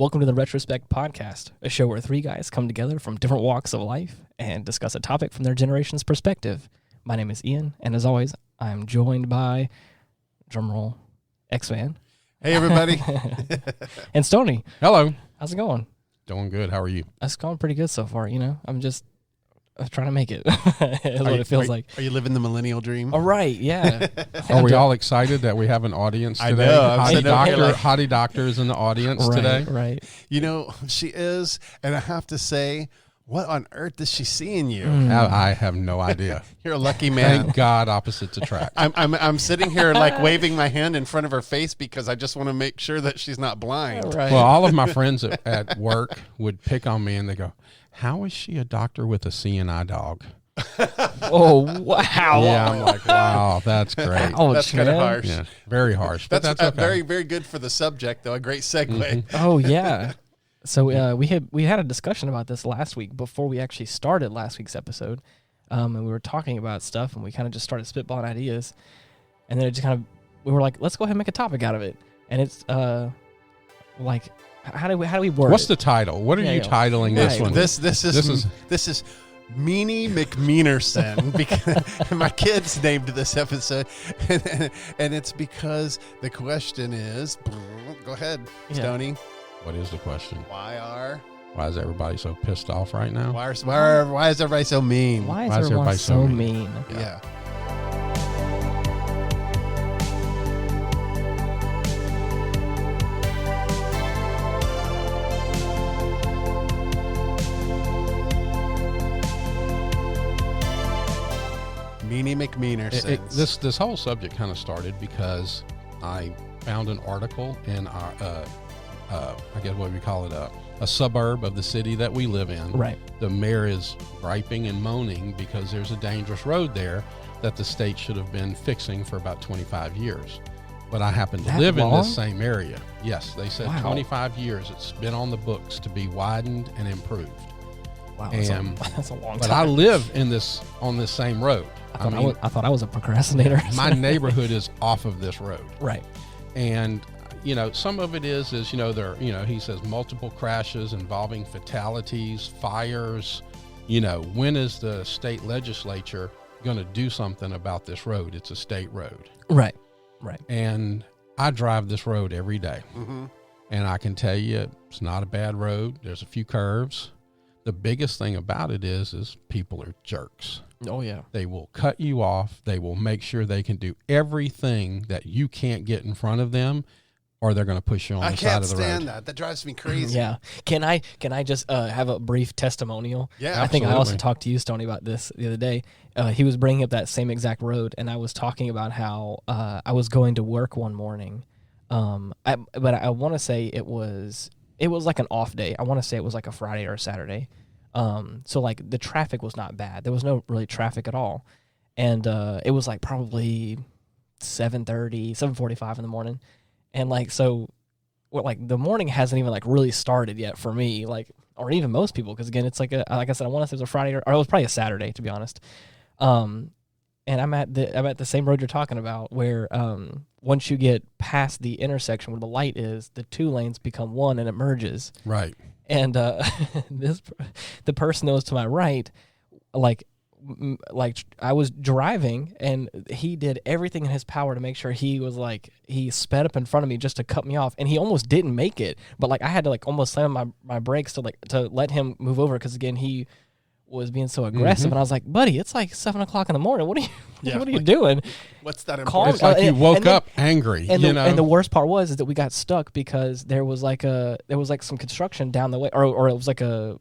Welcome to the Retrospect podcast, a show where three guys come together from different walks of life and discuss a topic from their generation's perspective. My name is Ian, and as always, I'm joined by, drumroll, X-Man. Hey, everybody. And Stoney. Hello. How's it going? Doing good. How are you? It's going pretty good so far, I'm just trying to make it. That's what it feels like. Are you living the millennial dream? All right, yeah. Are we all excited that we have an audience today? I know. Hottie Doctor is in the audience today. Right. You know, she is, and I have to say, what on earth does she see in you? I have no idea. You're a lucky man. Thank God opposites attract. I'm sitting here like waving my hand in front of her face because I just want to make sure that she's not blind. Right. Well, all of my friends at work would pick on me and they go, how is she a doctor with a CNI dog? Oh, wow. Yeah, I'm like, wow, that's great. Ouch, That's kind of man. harsh. Yeah, very harsh. But That's okay. very, very good for the subject, though. A great segue. Oh, yeah. So we had a discussion about this last week before we actually started last week's episode, and we were talking about stuff, and we kind of just started spitballing ideas, and then it just we were like, let's go ahead and make a topic out of it, and it's like how do we word What's it? the title? What are you titling this Right. one? This is Meany McMeanerson because my kids named this episode, and it's because the question is, go ahead, Stoney. What is the question? Why Why is everybody so pissed off right now? is everybody so mean? Why is everyone so mean? Yeah. Meany McMeanerson. This whole subject kind of started because I found an article in our, I guess what we call it, a suburb of the city that we live in. Right. The mayor is griping and moaning because there's a dangerous road there that the state should have been fixing for about 25 years. But I happen to live in this same area. Yes, they said 25 years. It's been on the books to be widened and improved. Wow, that's a long time. But I live on this same road. I thought I was a procrastinator. My neighborhood is off of this road. Right. And, some of it is, he says multiple crashes involving fatalities, fires. When is the state legislature going to do something about this road? It's a state road. Right. And I drive this road every day. Mm-hmm. And I can tell you it's not a bad road. There's a few curves. The biggest thing about it is people are jerks. Oh, yeah. They will cut you off. They will make sure they can do everything that you can't get in front of them, or they're going to push you on the side of the road. I can't stand that. That drives me crazy. Yeah. Can I just have a brief testimonial? Yeah, I think I also absolutely. talked to you, Stoney, about this the other day. He was bringing up that same exact road, and I was talking about how I was going to work one morning. But I want to say it was like an off day. I want to say it was like a Friday or a Saturday. So like the traffic was not bad. There was no really traffic at all. And it was like probably 7:30, 7:45 in the morning. And like, so the morning hasn't even like really started yet for me, or even most people. Cause again, it's like I said, I want to say it was a Friday or it was probably a Saturday, to be honest. And I'm at the same road you're talking about where, once you get past the intersection where the light is, the two lanes become one and it merges. Right. And the person that was to my right, like I was driving, and he did everything in his power to make sure he sped up in front of me just to cut me off, and he almost didn't make it. But like I had to almost slam my brakes to let him move over because again he was being so aggressive, and I was like, buddy, it's like 7 o'clock in the morning. What are you doing? What's that Calm- important? It's like you woke then- up angry, And the worst part was that we got stuck because there was some construction down the way, or it was like a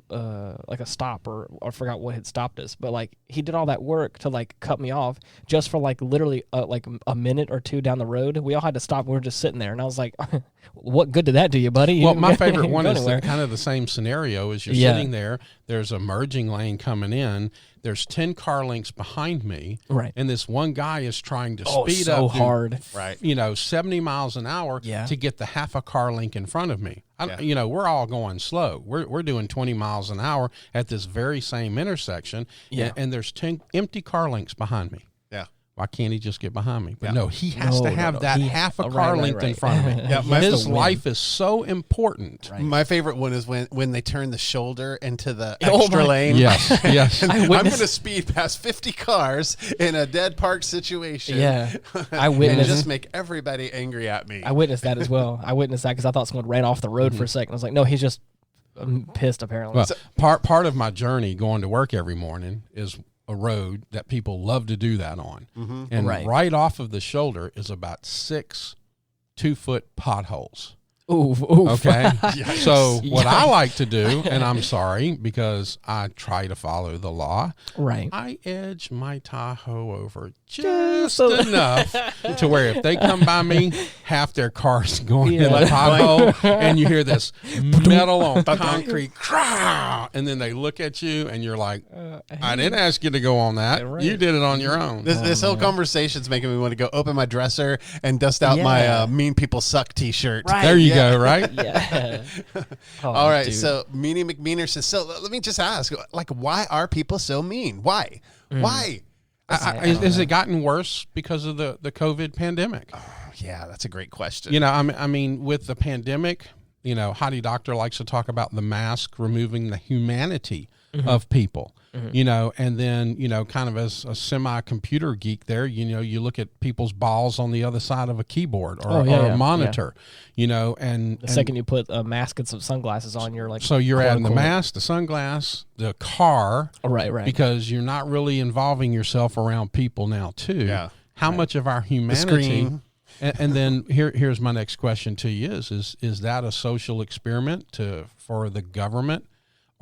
stop, or I forgot what had stopped us. But like he did all that work to cut me off just for literally a minute or two down the road. We all had to stop. We were just sitting there, and I was like, "What good did that do you, buddy?" You well, didn't my go favorite one is anywhere. kind of the same scenario as you're Yeah. sitting there. There's a merging lane coming in. There's 10 car lengths behind me. Right. And this one guy is trying to Oh, speed so up. hard. Right. 70 miles an hour Yeah. to get the half a car length in front of me. We're all going slow. We're doing 20 miles an hour at this very same intersection. Yeah. And there's 10 empty car lengths behind me. Yeah. Why can't he just get behind me? But Yeah. no, he has to have that half a car length in front of me. Yeah, His life is so important. Right. My favorite one is when they turn the shoulder into the Oh extra my- lane. Yes, yes. And I'm witnessed- going to speed past 50 cars in a dead park situation. Yeah. I and witnessed just make everybody angry at me. I witnessed that as well. I witnessed that because I thought someone ran off the road for a second. I was like, no, he's just pissed apparently. Well, part of my journey going to work every morning is a road that people love to do that on. And right off of the shoulder is about 6 2-foot potholes. Ooh. Okay. So what I Yikes. like to do, and I'm sorry because I try to follow the law, Right. I edge my Tahoe over just enough to where if they come by me, half their car's going in the Tahoe, and you hear this metal on concrete, and then they look at you, and you're like, I didn't ask you to go on that. Right. You did it on your own. This whole conversation's making me want to go open my dresser and dust out my Mean People Suck t-shirt. Right. There you go, right? Yeah. Oh, All right, dude. so Meany McMeanerson. So let me just ask, like, why are people so mean? Why? Why? Has it gotten worse because of the COVID pandemic? Yeah, that's a great question. You know, I mean, with the pandemic, you know, Hottie Doctor likes to talk about the mask removing the humanity of people, you know, and then, you know, kind of as a semi-computer geek there, you know, you look at people's balls on the other side of a keyboard or, a monitor, you know, and the second you put a mask and some sunglasses on, you're like, so you're adding the quote, mask, the sunglass, the car, right, because you're not really involving yourself around people now too. Yeah. How much of our The humanity? screen. And then here's my next question to you is that a social experiment for the government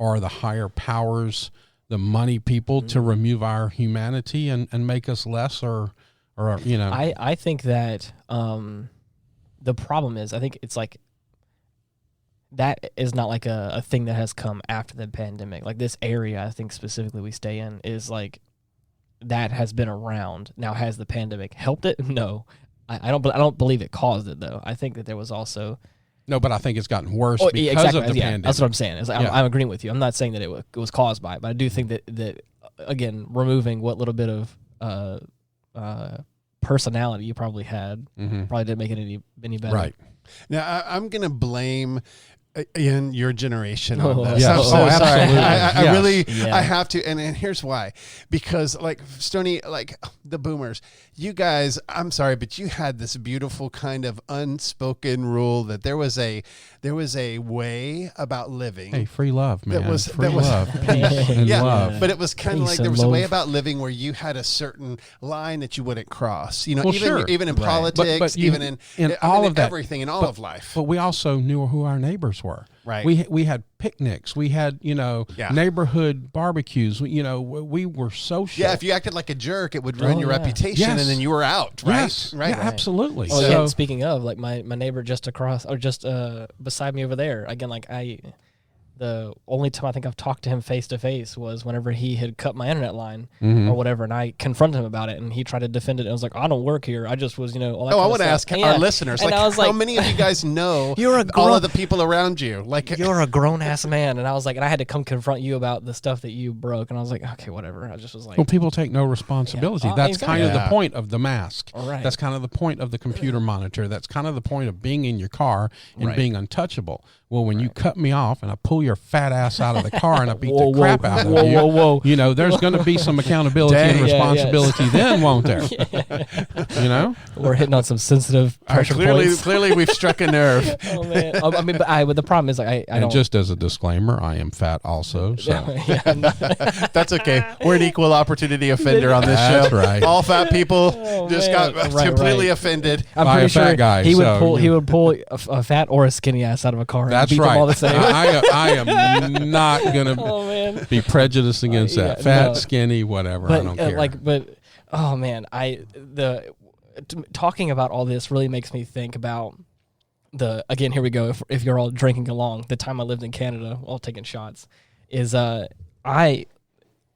or the higher powers, the money people to remove our humanity and make us less or you know? I think that the problem is, I think it's like that is not like a thing that has come after the pandemic. Like this area, I think specifically we stay in is like that has been around. Now, has the pandemic helped it? No. I don't believe it caused it though. I think that there was also No, but I think it's gotten worse because exactly. of the pandemic. That's what I'm saying. I'm agreeing with you. I'm not saying that it was caused by it, but I do think that again, removing what little bit of personality you probably had probably didn't make it any better. Right. Now, I'm going to blame in your generation on this. Yes. I'm so Oh, sorry. absolutely. I Yes. really, I have to. And here's why. Because like Stoney, like the boomers, you guys, I'm sorry, but you had this beautiful kind of unspoken rule that there was a way about living. Hey, free love, man. That was love, peace, and yeah, love. but it was kind of Peace like there and was a way love. about living where you had a certain line that you wouldn't cross. You know, Well, even sure. even in Right. politics, But you- even in all of that, everything, in all of life. But we also knew who our neighbors were. Right. We had picnics. We had, you know, Yeah. neighborhood barbecues. We were social. Yeah, if you acted like a jerk, it would ruin Oh, your yeah. reputation, Yes. and then you were out. Right. Yes. Right. Yeah, absolutely. Oh So, yeah. And speaking of, like my neighbor just across or just beside me over there. Again, like the only time I think I've talked to him face to face was whenever he had cut my internet line or whatever, and I confronted him about it, and he tried to defend it. I was like, I don't work here. I just was, all that Oh, I want want to ask our listeners, And like, I was how like, many of you guys know You're a all grown- of the people around you? Like, you're a grown ass man, and I was like, and I had to come confront you about the stuff that you broke, and I was like, okay, whatever. I just was like, well, people take no responsibility. Yeah. That's kind of Yeah. the point of the mask. All right. That's kind of the point of the computer monitor. That's kind of the point of being in your car and Right. being untouchable. Well, when you cut me off and I pull your fat ass out of the car and I beat Whoa, the crap whoa, out of whoa, you, whoa, whoa. you know, there's going to be some accountability and Dang. Yeah, responsibility then, won't there? You know? we're hitting on some sensitive pressure points. clearly, we've struck a nerve. Oh man, I mean, but the problem is like I And don't. just as a disclaimer, I am fat also. So yeah, no. That's okay. We're an equal opportunity offender on this That's show. right. All fat people Oh, just man. got Right, completely right. offended. I'm by pretty a fat sure guy, he would so, pull. you He know. would pull a fat or a skinny ass out of a car and that's beat right. them all the same. I am not going to Oh man. be prejudiced against Yeah, that. Fat, no. skinny, whatever. I But don't care. but oh man, talking about all this really makes me think about again, here we go. If you're all drinking along, the time I lived in Canada, all taking shots, is I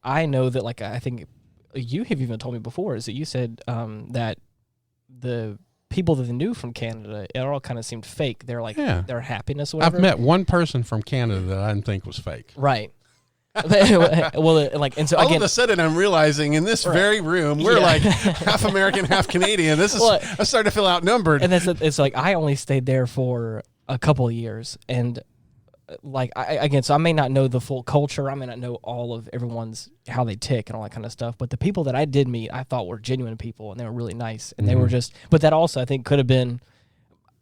know that like I think you have even told me before is that you said that the people that they knew from Canada, it all kind of seemed fake. They're like Yeah. their happiness, or whatever. I've met one person from Canada that I didn't think was fake. Right. Well, like, and so all again, of a sudden I'm realizing in this very room we're like half American, half Canadian. This is I'm starting to feel outnumbered. And it's like I only stayed there for a couple of years, and like so I may not know the full culture, I may not know all of everyone's how they tick and all that kind of stuff, but the people that I did meet I thought were genuine people, and they were really nice, and they were just. But that also I think could have been.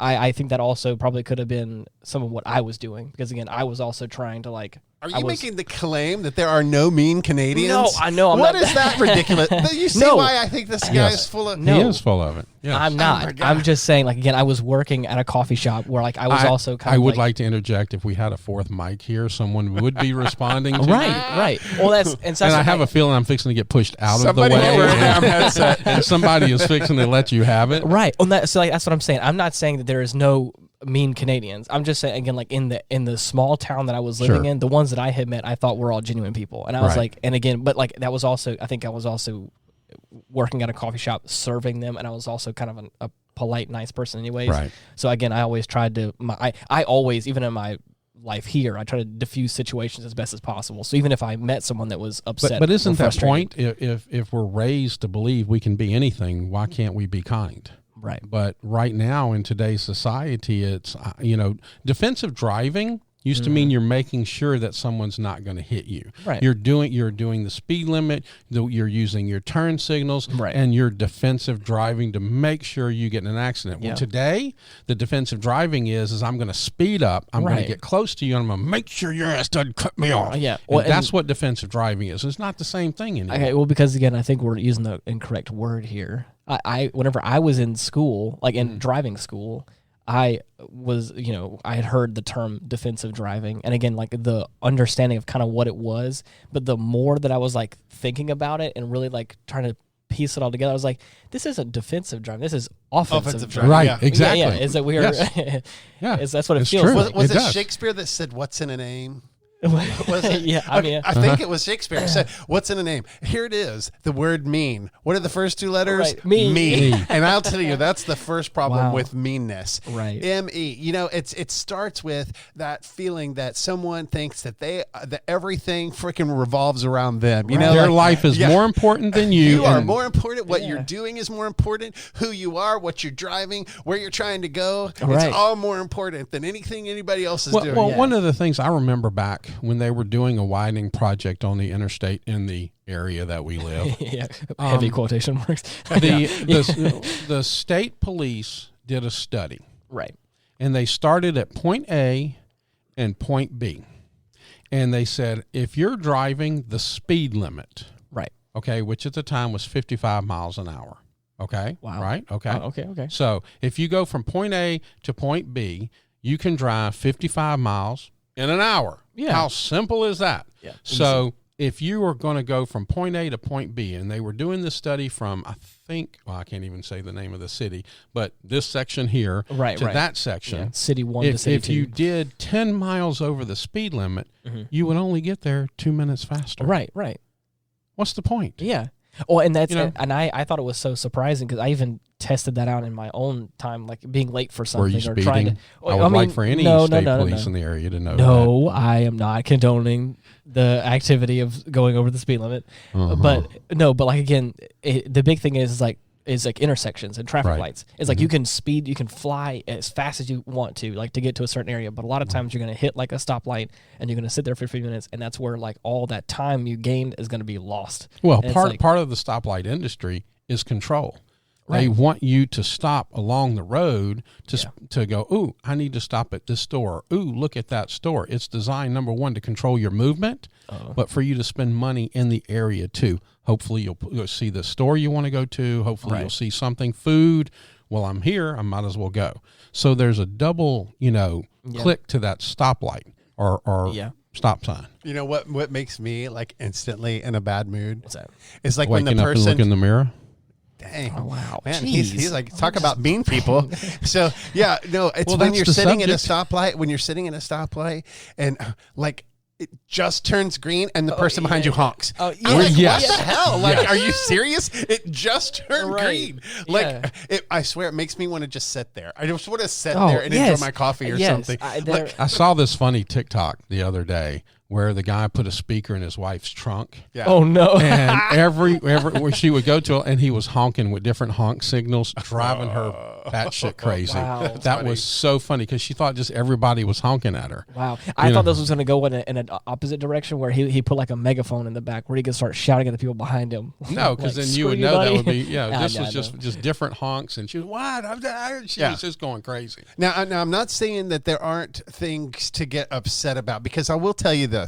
I think that also probably could have been some of what I was doing, because again I was also trying to like. Are you making the claim that there are no mean Canadians? No, I know. What is that ridiculous? You see why I think this guy is full of... No. He is full of it. Yes. I'm not. I'm just saying, like, again, I was working at a coffee shop where, like, I was also kind of I would like to interject, if we had a fourth mic here, someone would be responding to Right. Well, that's... And I have a feeling I'm fixing to get pushed out of the way. And somebody is fixing to let you have it. Right. So like, that's what I'm saying. I'm not saying that there is no mean Canadians. I'm just saying, again, like in the small town that I was living in, the ones that I had met, I thought were all genuine people. And I was like, and again, but like that was also, I think I was also working at a coffee shop serving them, and I was also kind of a polite, nice person anyways. Right. So again, I always tried to, I always, even in my life here, I try to diffuse situations as best as possible. So even if I met someone that was upset, but isn't that point, if we're raised to believe we can be anything, why can't we be kind? Right. But right now in today's society, it's, defensive driving used to mean you're making sure that someone's not going to hit you. Right. You're doing the speed limit, you're using your turn signals, and you're defensive driving to make sure you get in an accident. Well, today, the defensive driving is I'm going to speed up, I'm going to get close to you, and I'm going to make sure your ass doesn't cut me off. Yeah. Well, that's what defensive driving is. It's not the same thing anymore. Okay, well, because again, I think we're using the incorrect word here. Whenever I was in school, like in driving school, I was, I had heard the term defensive driving, and again, like the understanding of kind of what it was, but the more that I was like thinking about it and really like trying to piece it all together, I was like, this isn't defensive driving, this is offensive driving. Right, exactly. Yeah, is that we are, that's what it feels true. like. Was it Shakespeare that said, "What's in a name"? Was it? Yeah, I think it was Shakespeare who said, "What's in a name?" Here it is, the word mean. What are the first two letters? Right. Me. Me. And I'll tell you, that's the first problem with meanness. Right. M-E. It starts with that feeling that someone thinks that that everything freaking revolves around them. Their life is more important than you. You are more important. What you're doing is more important. Who you are, what you're driving, where you're trying to go. It's all more important than anything anybody else is doing. Well, one of the things I remember back when they were doing a widening project on the interstate in the area that we live. Heavy quotation marks. The state police did a study. Right. And they started at point A and point B. And they said, if you're driving the speed limit, okay, which at the time was 55 miles an hour. Okay. Wow. Right. Okay. Okay. So if you go from point A to point B, you can drive 55 miles in an hour. Yeah. How simple is that? Yeah. So if you were going to go from point A to point B, and they were doing this study from, I can't even say the name of the city, but this section here to that section. Yeah. City 1 to City 2. If you did 10 miles over the speed limit, you would only get there 2 minutes faster. Right. What's the point? Yeah. Well, and that's and I thought it was so surprising because I even tested that out in my own time, like being late for something. Were you speeding? Trying to. I would like for any state police in the area to know that. No, I am not condoning the activity of going over the speed limit. But like again, the big thing is like intersections and traffic lights. It's like you can speed, you can fly as fast as you want to, like to get to a certain area. But a lot of times you're going to hit like a stoplight and you're going to sit there for 15 minutes, and that's where like all that time you gained is going to be lost. Well, part of the stoplight industry is control. They want you to stop along the road to go, ooh, I need to stop at this store. Ooh, look at that store. It's designed, number one, to control your movement, but for you to spend money in the area too. Hopefully you'll see the store you want to go to. Hopefully you'll see something, food. Well, I'm here. I might as well go. So there's a double, click to that stoplight or stop sign. You know what makes me like instantly in a bad mood? What's that? It's like waking when the person up and look in the mirror. Dang. Oh, wow. Man, he's like, talk about mean people. So, it's when you're sitting at a stoplight, and like, it just turns green and the person behind you honks. Oh, I'm like, yes. what the hell? Like, Yes. are you serious? It just turned green. Like, Yeah. I swear, it makes me want to just sit there. I just want to sit Oh, there and yes. enjoy my coffee or Yes. something. I saw this funny TikTok the other day where the guy put a speaker in his wife's trunk. Yeah. Oh no! And every where she would go to, and he was honking with different honk signals, driving her batshit crazy. Wow. That was so funny because she thought just everybody was honking at her. Wow, I thought this was going to go in an opposite direction where he put like a megaphone in the back where he could start shouting at the people behind him. No, because Like, then you would "Screw know buddy." that would be this No, was just different honks, and she was she was just going crazy. Now, I'm not saying that there aren't things to get upset about, because I will tell you this.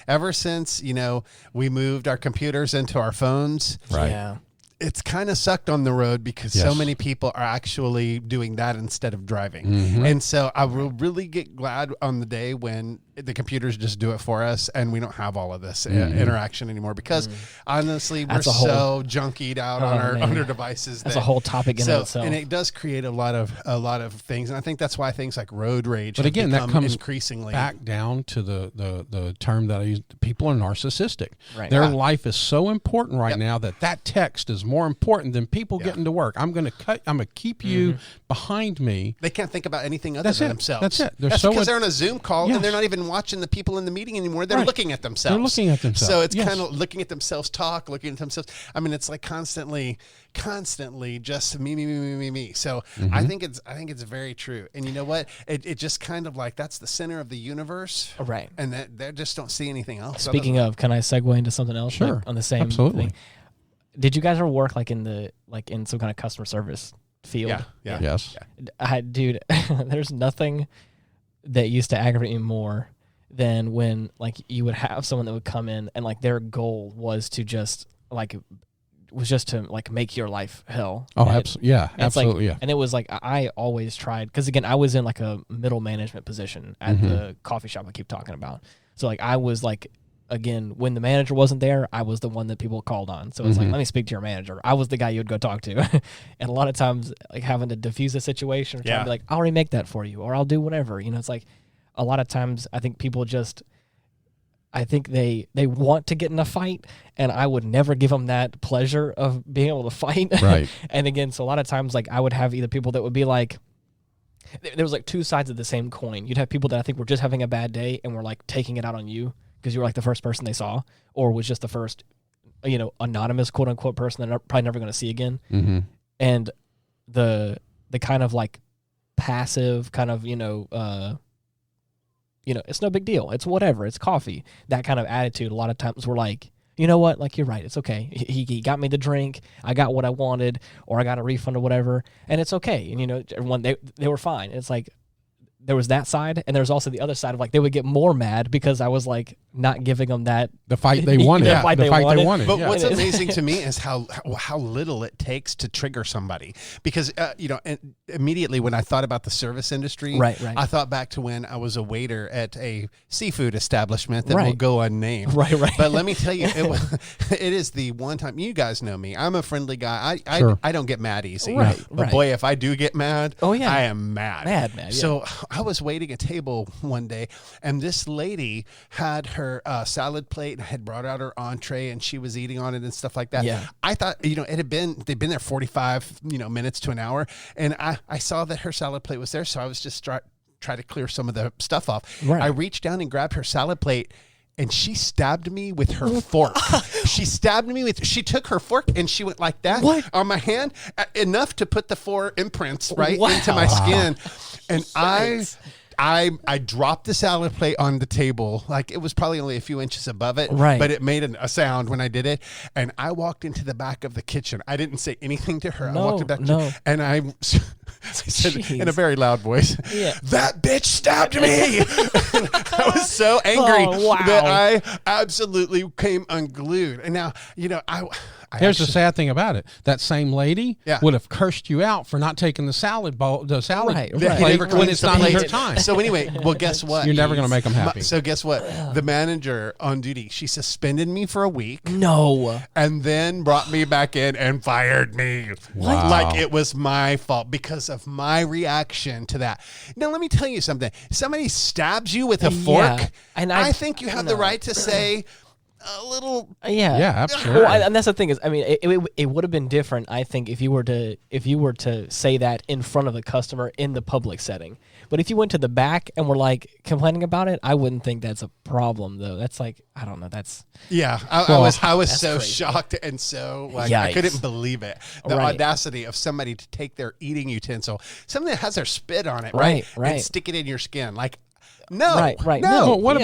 Ever since, we moved our computers into our phones, Right. Yeah. it's kind of sucked on the road because so Yes. many people are actually doing that instead of driving. Mm-hmm. And so I will really get glad on the day when the computers just do it for us and we don't have all of this interaction anymore, because honestly, That's we're a whole- so junkied out on our man. devices. That's that- a whole topic in so, itself. and it does create a lot of things. And I think that's why things like road rage But have again, that become comes increasingly back down to the term that I use. People are narcissistic. Right. Their Yeah. life is so important right now that text is more important than people Yeah. getting to work. I'm going to keep you behind me. They can't think about anything other That's than it. themselves. That's it. They're That's so because they're on a Zoom call Yes. and they're not even watching the people in the meeting anymore. They're Right. looking at themselves. They're looking at themselves. So it's Yes. kind of looking at themselves talk, looking at themselves. I mean, it's like constantly just me. So I think it's very true. And you know what? It just kind of like that's the center of the universe. Right. And that they just don't see anything else. Speaking of, can I segue into something else? Sure. Like, on the same Absolutely. thing. Did you guys ever work in some kind of customer service field? Yeah. Yes. Dude, there's nothing that used to aggravate me more than when like you would have someone that would come in and like their goal was to just make your life hell. Oh, And absolutely. Yeah. and it's like- Absolutely. Yeah. And it was like I always tried, because again, I was in like a middle management position at the coffee shop I keep talking about. So like I was like, again, when the manager wasn't there, I was the one that people called on. So it's like, let me speak to your manager. I was the guy you would go talk to. And a lot of times, like having to diffuse a situation or trying to be like, I'll already make that for you, or I'll do whatever. It's like a lot of times I think people I think they want to get in a fight, and I would never give them that pleasure of being able to fight. Right. And again, so a lot of times, like I would have either people that would be like, there was like two sides of the same coin. You'd have people that I think were just having a bad day and were like taking it out on you because you were like the first person they saw, or was just the first, anonymous quote unquote person they're probably never going to see again. Mm-hmm. And the kind of like passive kind of, it's no big deal. It's whatever. It's coffee. That kind of attitude. A lot of times we're like, you know what? Like, you're right. It's okay. He got me the drink. I got what I wanted, or I got a refund or whatever. And it's okay. And, everyone, they were fine. It's like, there was that side, and there's also the other side of like they would get more mad because I was like not giving them that The fight they wanted. The fight they wanted. But yeah. what's amazing to me is how little it takes to trigger somebody. Because immediately when I thought about the service industry, Right. I thought back to when I was a waiter at a seafood establishment that will Right. go unnamed. Right. But let me tell you, it is the one time, you guys know me. I'm a friendly guy. Sure. I don't get mad easy. Right, But right. boy, if I do get mad, Oh, yeah. I am mad. Mad, yeah. So I was waiting a table one day, and this lady had her salad plate, had brought out her entree, and she was eating on it and stuff like that. Yeah. I thought, they'd been there 45, minutes to an hour, and I saw that her salad plate was there, so I was just try to clear some of the stuff off. Right. I reached down and grabbed her salad plate, and she stabbed me with her fork. She took her fork and she went like that What? on my hand, enough to put the 4 imprints right Wow. into my skin. And Yikes. I dropped the salad plate on the table. Like, it was probably only a few inches above it, Right. but it made a sound when I did it. And I walked into the back of the kitchen. I didn't say anything to her. I walked in the back of the kitchen, and I said in a Jeez. very loud voice, Yeah. "That bitch stabbed me." I was so angry Oh, wow. that I absolutely came unglued. And now, Here's the sad thing about it. That same lady would have cursed you out for not taking the salad plate when it's not your time. So anyway, well, guess what? You're never going to make them happy. So guess what? The manager on duty, she suspended me for a week. No. And then brought me back in and fired me. Wow. Like it was my fault because of my reaction to that. Now, let me tell you something. Somebody stabs you with a fork, and I think you have the right to say a little. Yeah, absolutely. Well, and that's the thing is, I mean, it would have been different, I think, if you were to say that in front of the customer in the public setting. But if you went to the back and were like complaining about it, I wouldn't think that's a problem, though. That's like, I don't know. That's I was so crazy. Shocked and so like I couldn't believe it. The audacity of somebody to take their eating utensil, something that has their spit on it, right, and stick it in your skin, like. No, right. No. Well, what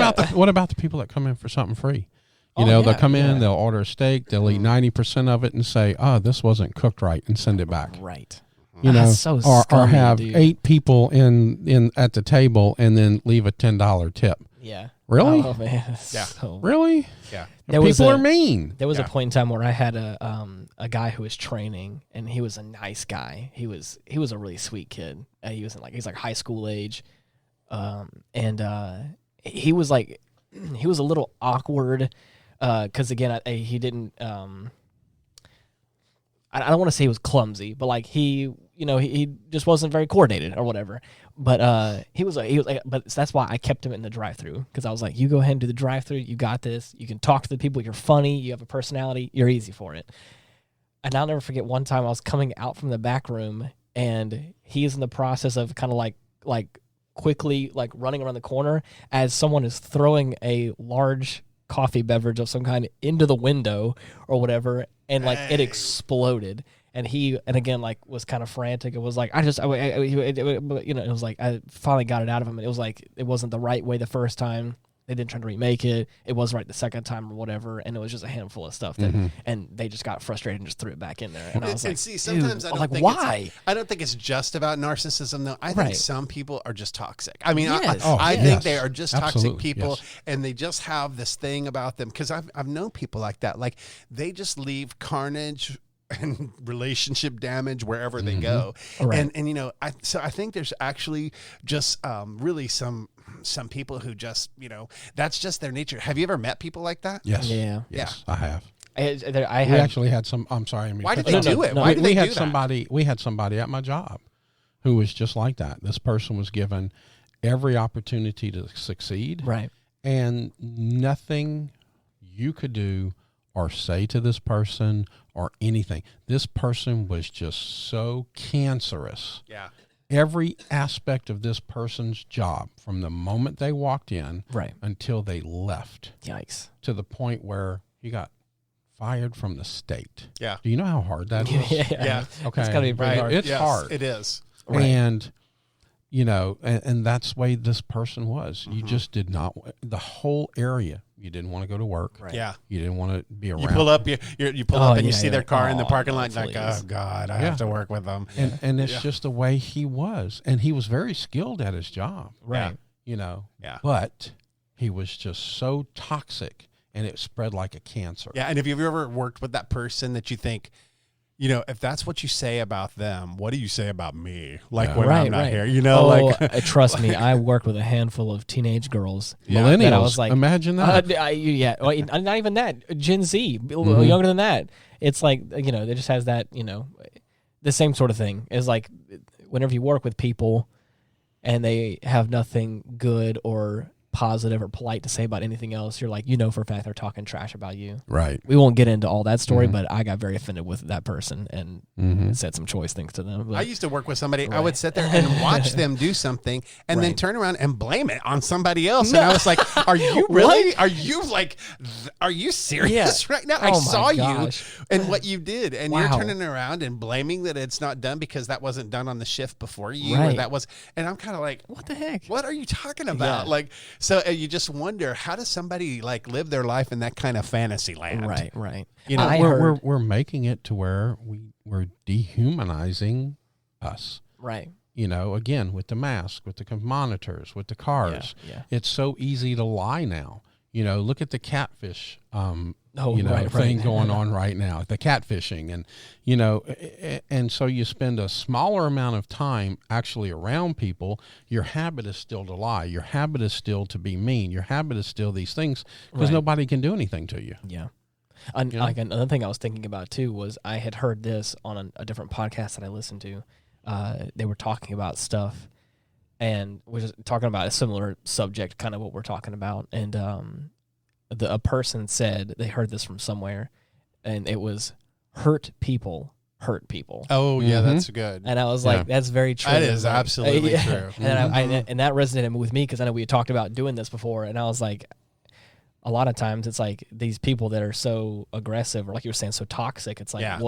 about the people that come in for something free? You know, they'll come in, they'll order a steak, they'll eat 90% of it and say, "Oh, this wasn't cooked right," and send it back. Right. You know, so or have dude. 8 people in at the table and then leave a $10 tip. Yeah. Really? Oh man. Really? Yeah. People are mean. There was a point in time where I had a guy who was training, and he was a nice guy. He was a really sweet kid. He's like high school age. And he was a little awkward because again he didn't I don't want to say he was clumsy, but like he just wasn't very coordinated or whatever. But he was but that's why I kept him in the drive-through, because I was like, you go ahead and do the drive-through, you got this, you can talk to the people, you're funny, you have a personality, you're easy for it. And I'll never forget one time I was coming out from the back room and he's in the process of kind of like quickly like running around the corner as someone is throwing a large coffee beverage of some kind into the window or whatever, and like it exploded, and again like was kind of frantic. It was like it was like I finally got it out of him, and it was like it wasn't the right way the first time. They didn't try to remake it. It was right the second time or whatever, and it was just a handful of stuff that, and they just got frustrated and just threw it back in there. And I was like, see, sometimes I don't think it's just about narcissism, though. I think some people are just toxic. I mean, Yes. I think they are just Absolutely. toxic people, Yes. and they just have this thing about them. Because I've known people like that. Like they just leave carnage and relationship damage wherever they go. Right. And I think there's actually just really some people who just that's just their nature. Have you ever met people like that? Yes. Yeah. Yes, I have. We We actually had some. I'm sorry. Why did they do it? Why did they do that? We had somebody at my job who was just like that. This person was given every opportunity to succeed, right, and nothing you could do or say to this person or anything. This person was just so cancerous. Yeah. Every aspect of this person's job, from the moment they walked in right, until they left, yikes, to the point where he got fired from the state. Yeah. Do you know how hard that is? Yeah. Okay. It's gotta be pretty hard. It's Yes, hard. It is. Right. And, and that's the way this person was. You just did not, the whole area, you didn't want to go to work. Right. Yeah. You didn't want to be around. You pull up, you pull up, and you yeah, see yeah. their car in the Oh, parking lot, like, please. oh God, I have to work with them. And it's just the way he was. And he was very skilled at his job. right. Yeah. But he was just so toxic, and it spread like a cancer. Yeah. And if you've ever worked with that person that you think, if that's what you say about them, what do you say about me? Like when I'm not here, trust me, I worked with a handful of teenage girls. Millennials. That I was like, imagine that. Not even that. Gen Z, younger than that. It's like, it just has that, the same sort of thing. Is like whenever you work with people and they have nothing good or positive or polite to say about anything else, you're like, for a fact they're talking trash about you. Right. We won't get into all that story, but I got very offended with that person and said some choice things to them. But, I used to work with somebody. I would sit there and watch them do something and then turn around and blame it on somebody else. And I was like, are you really? Are you serious right now? I saw you and what you did, and you're turning around and blaming that it's not done because that wasn't done on the shift before you. Right. Or that was, and I'm kind of like, what the heck? What are you talking about? Yeah. So you just wonder, how does somebody live their life in that kind of fantasy land? Right. We're making it to where we're dehumanizing us. Right. Again, with the mask, with the monitors, with the cars. Yeah. It's so easy to lie now. Look at the catfish, thing right. going on right now, the catfishing. And, and so you spend a smaller amount of time actually around people. Your habit is still to lie. Your habit is still to be mean. Your habit is still these things because nobody can do anything to you. Yeah. Like another thing I was thinking about too was I had heard this on a different podcast that I listened to. They were talking about stuff and we're just talking about a similar subject, kind of what we're talking about. And a person said they heard this from somewhere, and it was hurt people hurt people. Oh yeah, that's good. And I was like, that's very true. That is absolutely true. And that resonated with me because I know we had talked about doing this before, and I was like, a lot of times it's like these people that are so aggressive, or like you were saying, so toxic. It's like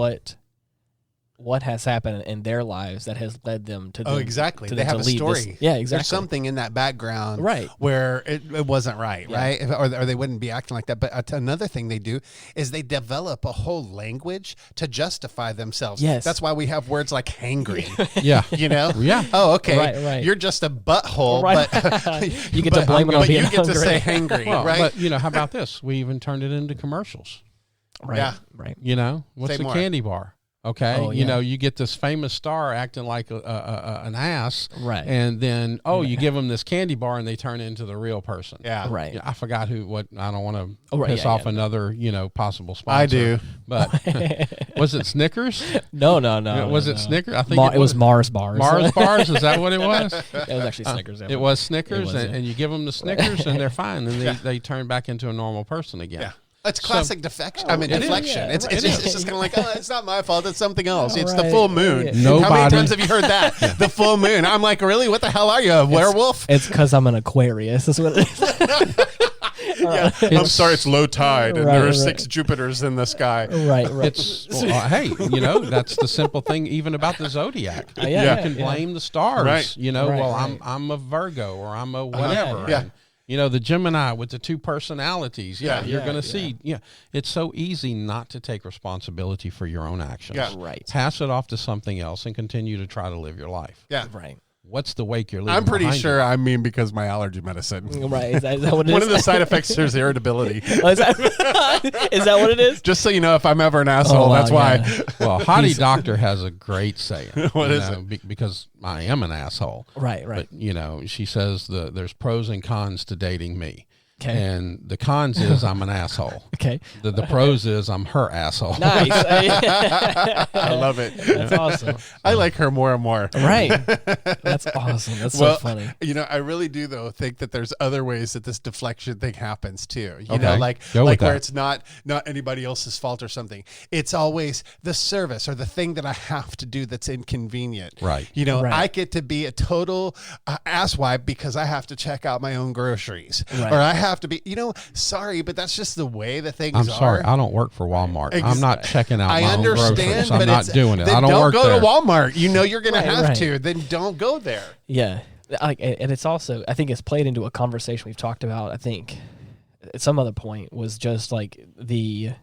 what has happened in their lives that has led them to exactly. to they have a story. This. Yeah, exactly. There's something in that background right where it wasn't right, right? Or they wouldn't be acting like that. But another thing they do is they develop a whole language to justify themselves. Yes. That's why we have words like hangry. Yeah. Yeah. Oh, okay. Right. You're just a butthole, but you get to blame it on being hungry. You get to say hangry, right? But how about this? We even turned it into commercials. Right. Yeah. Right. What's Say a more. candy bar? Okay, Oh, yeah. You get this famous star acting like an ass, right? And then you give them this candy bar, and they turn into the real person. Yeah, right. I forgot what. I don't want to piss off another possible sponsor. I do, but was it Snickers? No. Was it Snickers? I think it was Mars bars. Mars bars, is that what it was? It was actually Snickers. It was Snickers, and you give them the Snickers, and they're fine, and they turn back into a normal person again. Yeah. It's classic deflection. Deflection. It's just kind of like, it's not my fault. It's something else. It's the full moon. How many times have you heard that? The full moon. I'm like, really? What the hell are you, a werewolf? It's because I'm an Aquarius. That's what it is. I'm sorry, it's low tide, and there are 6 Jupiters in the sky. Right. It's hey, that's the simple thing, even about the zodiac. You can blame the stars. Right. Well, I'm a Virgo, or I'm a whatever. Yeah. The Gemini with the 2 personalities. You're going to see. Yeah, it's so easy not to take responsibility for your own actions. Yeah. Right. Pass it off to something else and continue to try to live your life. Yeah. Right. What's the wake you're leaving? I'm pretty sure you? I mean because my allergy medicine. Right. Is that what it is? One of the side effects here is irritability. Is that what it is? Just so you know, if I'm ever an asshole, that's why. Yeah. Well, Hottie Doctor has a great saying. What is it? Because I am an asshole. Right. But, she says there's pros and cons to dating me. Okay. And the cons is I'm an asshole. Okay. The pros is I'm her asshole. Nice. I love it. That's awesome. I like her more and more. Right. That's awesome. That's so funny. I really do though think that there's other ways that this deflection thing happens too. Like where it's not anybody else's fault or something. It's always the service or the thing that I have to do that's inconvenient. Right. I get to be a total asswipe because I have to check out my own groceries, right. or I have to be, sorry, but that's just the way that things are. I'm sorry, I don't work for Walmart. I'm not checking out my own groceries. I'm not doing it. I don't work there. Don't go to Walmart. You're going to have to. Then don't go there. Yeah. And it's also, I think it's played into a conversation we've talked about, I think, at some other point, was just like no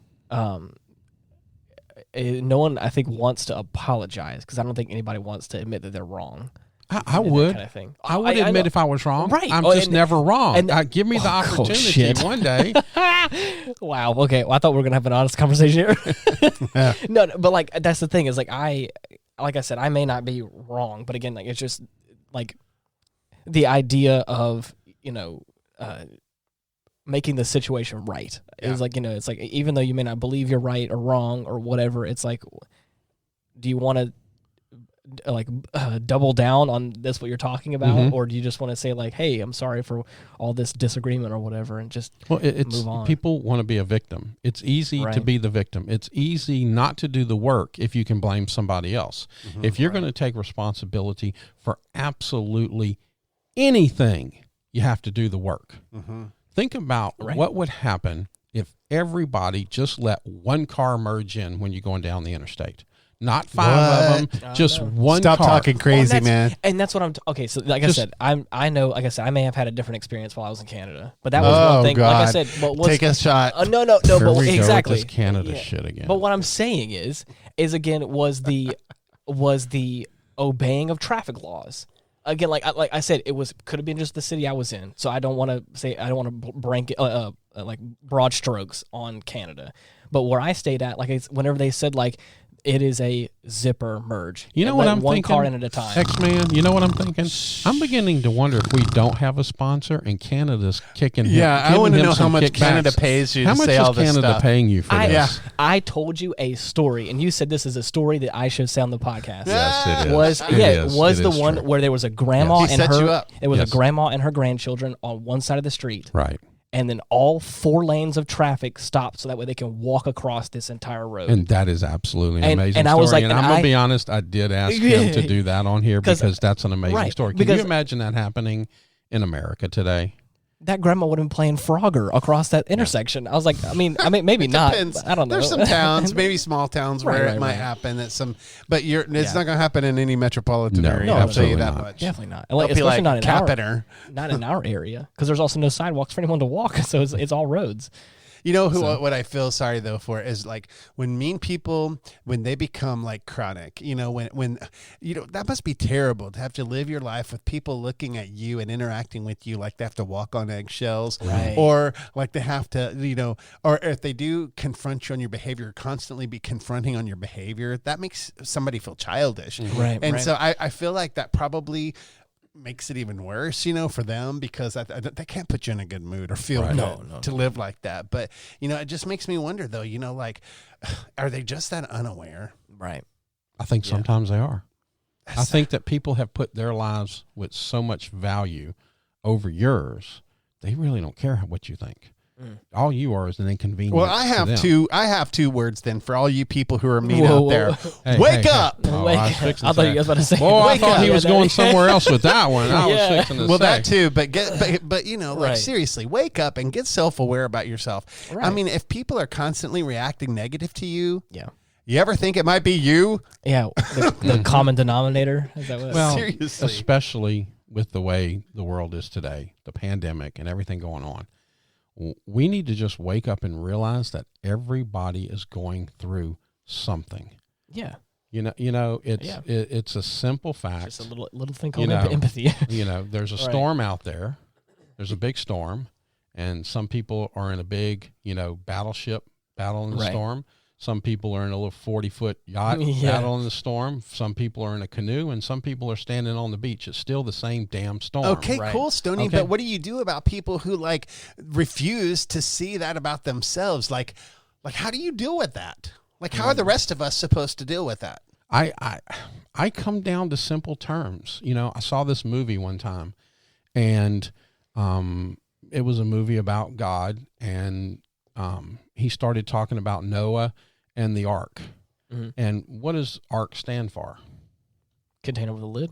one, I think, wants to apologize because I don't think anybody wants to admit that they're wrong. I would. Kind of thing. I would admit if I was wrong. Right. I'm just never wrong. Give me the opportunity one day. Wow. Okay. Well, I thought we were gonna have an honest conversation here. No, but that's the thing is like I said, I may not be wrong, but again, it's just like the idea of making the situation right. Yeah. It's like it's like even though you may not believe you're right or wrong or whatever, it's like, do you want to double down on this what you're talking about, or do you just want to say like, hey, I'm sorry for all this disagreement or whatever, and just move on? People want to be a victim. It's easy to be the victim. It's easy not to do the work if you can blame somebody else. If you're going to take responsibility for absolutely anything, you have to do the work. Think about what would happen if everybody just let one car merge in when you're going down the interstate. Not 5 of them, just one car. Stop talking crazy, man. And that's what I'm... okay, so I said, I know, like I said, I may have had a different experience while I was in Canada. But that was one thing, God. like I said... Take a shot. No, but exactly. This Canada shit again. But what I'm saying is again, was the obeying of traffic laws. again, like I said, could have been just the city I was in. So I don't want to blanket like broad strokes on Canada. But where I stayed at, like whenever they said like it is a zipper merge, you know what I'm one thinking? car in at a time. X-Man, you know what I'm thinking? I'm beginning to wonder if we don't have a sponsor and Canada's kicking him. Yeah, I want to know how much Canada pays you to say all this stuff. How much is Canada paying you for this? I told you a story, and you said this is a story that I should say on the podcast. Yes, it is. Was the one true. where there was a grandma He and set you her up. it was a grandma and her grandchildren on one side of the street. Right. And then all 4 lanes of traffic stopped so that way they can walk across this entire road. And that is absolutely an amazing and story. I was like, and I'm going to be honest, I did ask him to do that on here because that's an amazing story. Can you imagine that happening in America today? That grandma would have been playing Frogger across that intersection. I was like, I mean, maybe not. Depends. I don't know. There's some towns, maybe small towns, where it might happen. But it's not going to happen in any metropolitan area. I'll tell you that much. Definitely not. Like, especially not in Capiter. Not in our area, because there's also no sidewalks for anyone to walk. So it's all roads. You know what I feel sorry though for is like when mean people, when they become like chronic, when that must be terrible to have to live your life with people looking at you and interacting with you like they have to walk on eggshells, right. Or like they have to, or if they do confront you on your behavior, constantly be confronting on your behavior, that makes somebody feel childish. Right. And so I feel like that probably makes it even worse, for them, because they can't put you in a good mood or feel good to live like that. But, it just makes me wonder, though, like, are they just that unaware? Right. I think sometimes they are. I think that people have put their lives with so much value over yours, they really don't care what you think. All you are is an inconvenience. Well, I have two words then for all you people who are mean out there. Hey, wake up! Oh, I thought you guys were about to say. Well, I thought he was going somewhere else with that one. I was fixing to say. Well, that too, but seriously, wake up and get self-aware about yourself. Right. I mean, if people are constantly reacting negative to you, you ever think it might be you? Yeah, the common denominator. Is that what? Well, seriously, especially with the way the world is today, the pandemic and everything going on. We need to just wake up and realize that everybody is going through something. Yeah. It's a simple fact. Just a little thing called empathy. There's a storm out there. There's a big storm, and some people are in a big, battleship battle in the storm. Some people are in a little 40-foot yacht battle in the storm. Some people are in a canoe, and some people are standing on the beach. It's still the same damn storm. Okay, cool, Stoney. Okay. But what do you do about people who refuse to see that about themselves? Like how do you deal with that? Like, how are the rest of us supposed to deal with that? I come down to simple terms. I saw this movie one time, and it was a movie about God, and he started talking about Noah and the ark. Mm-hmm. And what does ark stand for? Container with a lid?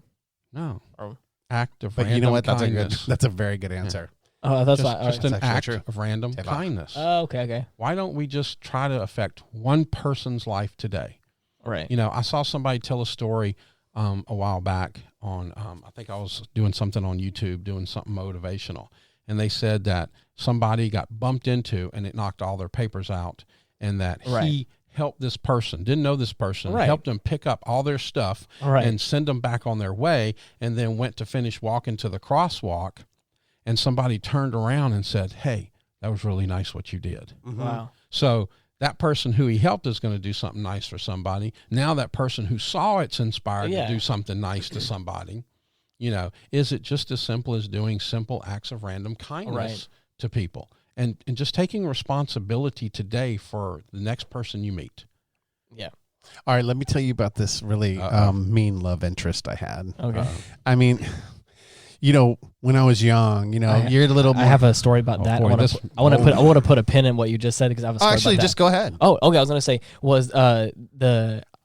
No. Oh. Act of but random you know what? kindness. That's a very good answer. Yeah. Oh, that's just an act of random kindness. Oh, okay. Why don't we just try to affect one person's life today? Right. I saw somebody tell a story a while back on, I think I was doing something on YouTube, doing something motivational. And they said that somebody got bumped into and it knocked all their papers out, and that he helped this person, didn't know this person, helped them pick up all their stuff and send them back on their way, and then went to finish walking to the crosswalk, and somebody turned around and said, "Hey, that was really nice what you did." Mm-hmm. Wow. So that person who he helped is going to do something nice for somebody. Now that person who saw it's inspired to do something nice to somebody. Is it just as simple as doing simple acts of random kindness to people and just taking responsibility today for the next person you meet? Yeah. All right, let me tell you about this really mean love interest I had. Okay. I mean, when I was young, you're a little more. I have a story about that. I want to put a pin in what you just said because I have a story actually, about that. Just go ahead. Oh, okay. I was going to say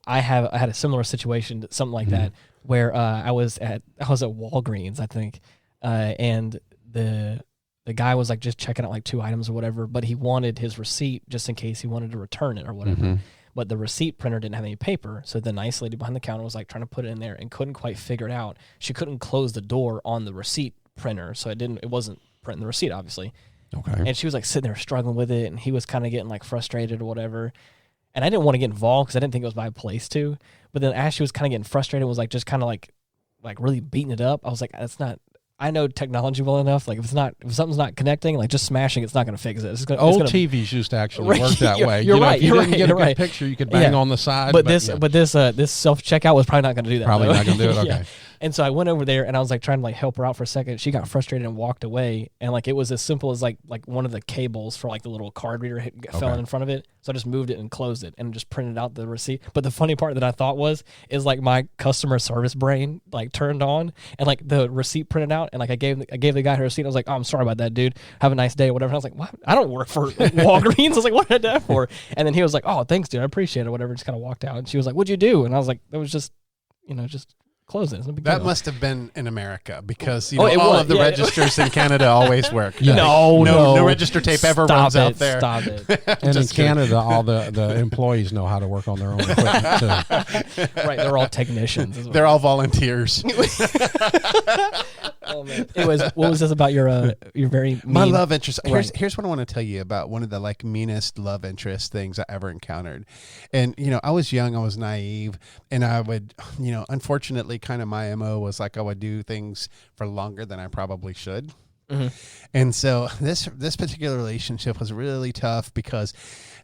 I had a similar situation, something like that, where I was at Walgreens, I think, and the guy was just checking out 2 items or whatever, but he wanted his receipt just in case he wanted to return it or whatever. Mm-hmm. But the receipt printer didn't have any paper, so the nice lady behind the counter was trying to put it in there and couldn't quite figure it out. She couldn't close the door on the receipt printer, so it wasn't printing the receipt, obviously. Okay. And she was sitting there struggling with it, and he was kind of getting frustrated or whatever. And I didn't want to get involved because I didn't think it was my place to. But then as she was kind of getting frustrated, was just kind of like really beating it up. I was like, that's not. I know technology well enough. Like if something's not connecting, like just smashing it's not going to fix it. Old TVs used to actually work that way. You're right. If you didn't get a right. good picture, you could bang on the side. But this self checkout was probably not going to do that. Probably not going to do it. Okay. Yeah. And so I went over there and I was like trying to like help her out for a second. She got frustrated and walked away. And like it was as simple as like one of the cables for like the little card reader fell in front of it. So I just moved it and closed it and just printed out the receipt. But the funny part that I thought is like my customer service brain like turned on and like the receipt printed out and like I gave the guy her receipt. I was like, oh, I'm sorry about that, dude. Have a nice day or whatever. And I was like, what? I don't work for Walgreens. I was like, what did I do that for? And then he was like, oh, thanks, dude. I appreciate it. Whatever. Just kind of walked out. And she was like, what'd you do? And I was like, that was just, just close it. It's no big deal. That must have been in America because all of the registers in Canada always work. Yeah. No register tape ever runs out there. Stop it. And in Canada, all the employees know how to work on their own equipment too. Right, they're all technicians. They're all volunteers. Oh man, what was this about your very mean? My love interest? Right. Here's what I want to tell you about one of the like meanest love interest things I ever encountered. And I was young, I was naive, and I would, unfortunately, kind of my MO was like I would do things for longer than I probably should. Mm-hmm. And so this particular relationship was really tough because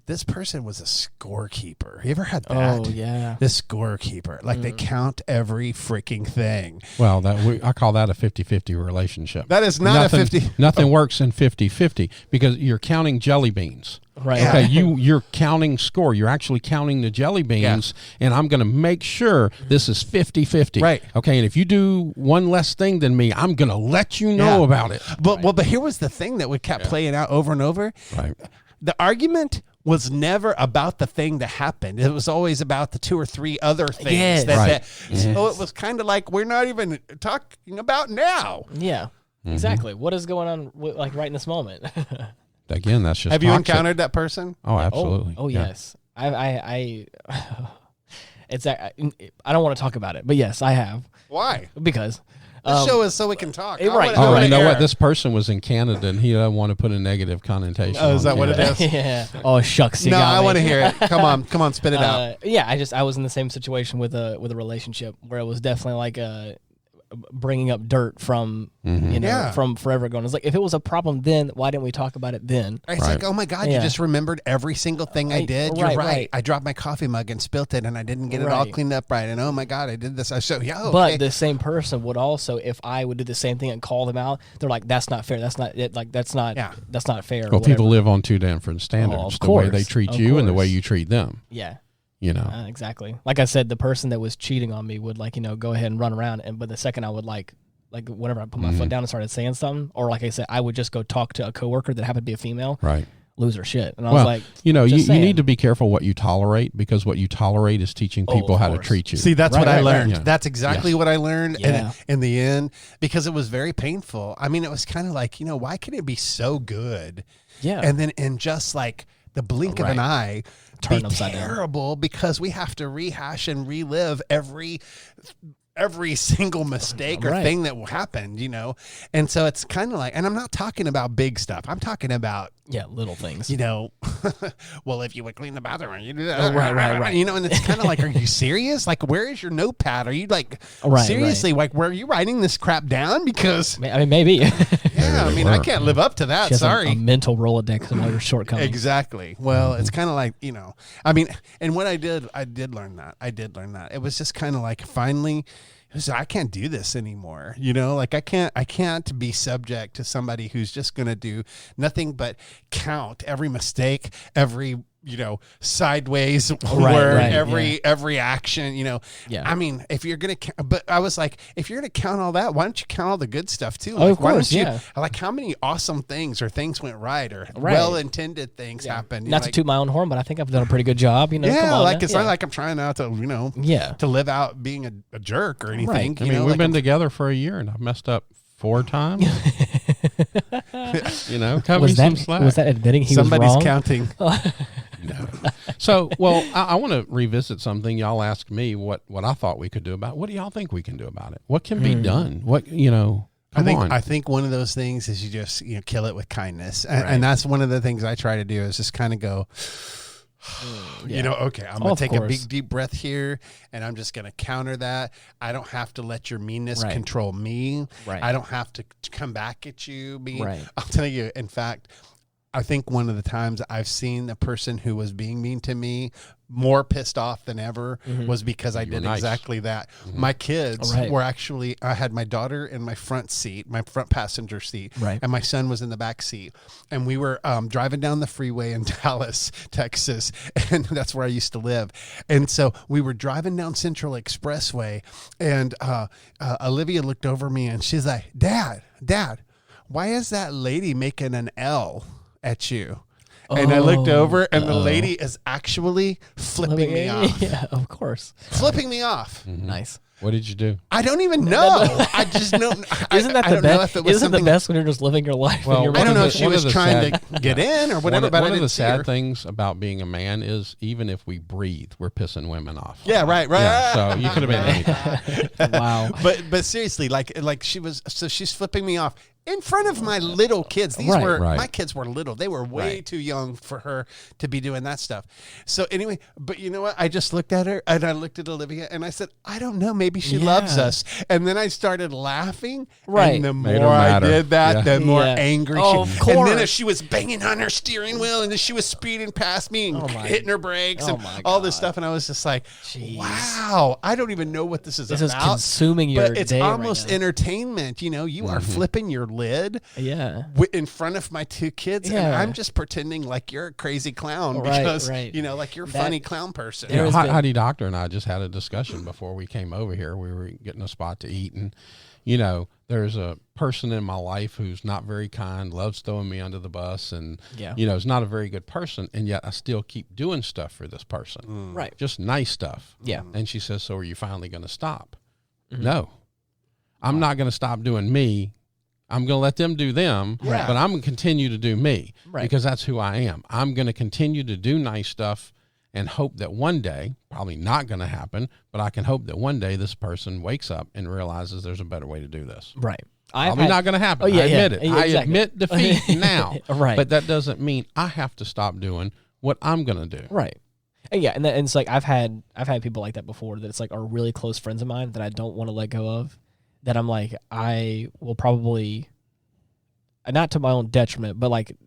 this person was a scorekeeper. You ever had that? Oh, yeah. The scorekeeper. Like they count every freaking thing. Well, I call that a 50-50 relationship. That is not nothing, a 50. Nothing works in 50-50 because you're counting jelly beans. Right. Okay, you're counting score. You're actually counting the jelly beans, and I'm going to make sure this is 50-50. Right. Okay, and if you do one less thing than me, I'm going to let you know about it. But here was the thing that we kept playing out over and over. Right. The argument was never about the thing that happened. It was always about the two or three other things. Yes. Right. So it was kind of like we're not even talking about now. Yeah. Exactly. What is going on like right in this moment? Again, that's just Have you toxic. encountered that person? Oh, absolutely. Oh yes. I it's I don't want to talk about it, but yes, I have. Why? Because The show is so we can talk. Right. Oh, you know what? This person was in Canada, and he doesn't want to put a negative connotation. Oh, is that what it Canada. is? Yeah. Oh shucks. You No, got I me. want to hear it. Come on, spit it out. Yeah, I was in the same situation with a relationship where it was definitely like bringing up dirt from from forever ago. And it's like if it was a problem then, why didn't we talk about it then? It's like, oh my God, you just remembered every single thing I did. You're right. I dropped my coffee mug and spilt it, and I didn't get it all cleaned up right. And oh my God, I did this. But the same person would also, if I would do the same thing and call them out, they're like, "That's not fair. That's not it. Like that's not fair." Well, people live on two different standards: the way they treat you and the way you treat them. Yeah. Exactly. Like I said, the person that was cheating on me would go ahead and run around, but the second I would like whenever I put my foot down and started saying something, or like I said, I would just go talk to a coworker that happened to be a female, right? Lose her shit. And I was like, you need to be careful what you tolerate because what you tolerate is teaching people how to treat you. See, that's what I learned. Yeah. That's exactly what I learned in the end because it was very painful. I mean, it was kind of like, why can it be so good? Yeah. And then in just like the blink of an eye, turn upside terrible down. Because we have to rehash and relive every single mistake or thing that happened, and so it's kind of like, and I'm not talking about big stuff. I'm talking about little things. Well, if you would clean the bathroom, you do that. Right. And it's kind of like, are you serious? Like, where is your notepad? Are you like seriously? Like, where are you writing this crap down? Because I mean, maybe. Yeah, I mean, I can't live up to that. She has Sorry. a mental Rolodex of all your shortcomings. Exactly. Well, it's kind of like, I mean, and what I did learn that. It was just kind of like finally, I can't do this anymore. Like I can't be subject to somebody who's just going to do nothing but count every mistake, every sideways word, every action, I mean, if you're going to, but I was like, if you're going to count all that, why don't you count all the good stuff too? Like, of course, like how many awesome things or things went right or well-intended things happened. Not to toot my own horn, but I think I've done a pretty good job, come on, it's not like I'm trying not to, to live out being a jerk or anything. Right. I mean, we've been together for a year and I've messed up 4 times. Cut me some slack. Was that admitting somebody's was wrong? Counting? No. So, well, I want to revisit something. Y'all asked me what I thought we could do about it. What do y'all think we can do about it? What can be done? What, I think one of those things is you just, kill it with kindness. And that's one of the things I try to do is just kind of go, You know, okay, I'm going to take course. a big deep breath here, and I'm just going to counter that. I don't have to let your meanness control me. Right. I don't have to come back at you. Right. I'll tell you, in fact, I think one of the times I've seen a person who was being mean to me more pissed off than ever was because I did exactly that. My kids were actually, I had my daughter in my front seat, my front passenger seat, and my son was in the back seat. And we were driving down the freeway in Dallas, Texas, and that's where I used to live. And so we were driving down Central Expressway, and Olivia looked over me and she's like, Dad, why is that lady making an L at you? And I looked over, and the lady is actually flipping me off. Yeah, of course. Flipping me off. Nice. What did you do? I don't even know. I just know. Isn't that the best? Isn't the best when you're just living your life? Well, and I don't know if the- she one was of the trying sad- to get in or whatever, but I One of didn't the see her. sad things about being a man is even if we breathe, we're pissing women off. Yeah, right. Yeah, so you could have been anything. Wow. But seriously, like she was. So she's flipping me off in front of my little kids. These Right. were Right. my kids were little. They were way too young for her to be doing that stuff. So anyway, but you know what? I just looked at her and I looked at Olivia and I said, I don't know. Maybe she loves us. And then I started laughing. Right. And the Made more her I madder. did that, the more Yeah. angry Oh, she. of And then course. as she was banging on her steering wheel and then she was speeding past me and hitting her brakes Oh and my all this God. stuff, and I was just like, Jeez. wow, I don't even know what this is This about. is consuming your But it's day almost right now. entertainment. You know, you are flipping your lid Yeah. in front of my two kids, and Yeah. I'm just pretending like you're a crazy clown Right, because, right. you know, like you're a funny clown person. There has been- Heidi Doctor and I just had a discussion before we came over here. We were getting a spot to eat, and you know, there's a person in my life who's not very kind, loves throwing me under the bus, and you know, is not a very good person, and yet I still keep doing stuff for this person. Right. Just nice stuff. Yeah. And she says, so are you finally going to stop? No, I'm not going to stop doing me. I'm going to let them do them, Yeah. but I'm going to continue to do me Right. because that's who I am. I'm going to continue to do nice stuff and hope that one day, probably not going to happen, but I can hope that one day this person wakes up and realizes there's a better way to do this. Right. Probably not going to happen. Oh, yeah, I admit yeah. it. Yeah, I exactly. admit defeat now. Right. But that doesn't mean I have to stop doing what I'm going to do. Right. And yeah, and it's like I've had people like that before that it's like are really close friends of mine that I don't want to let go of. That I'm like, I will probably, not to my own detriment, but like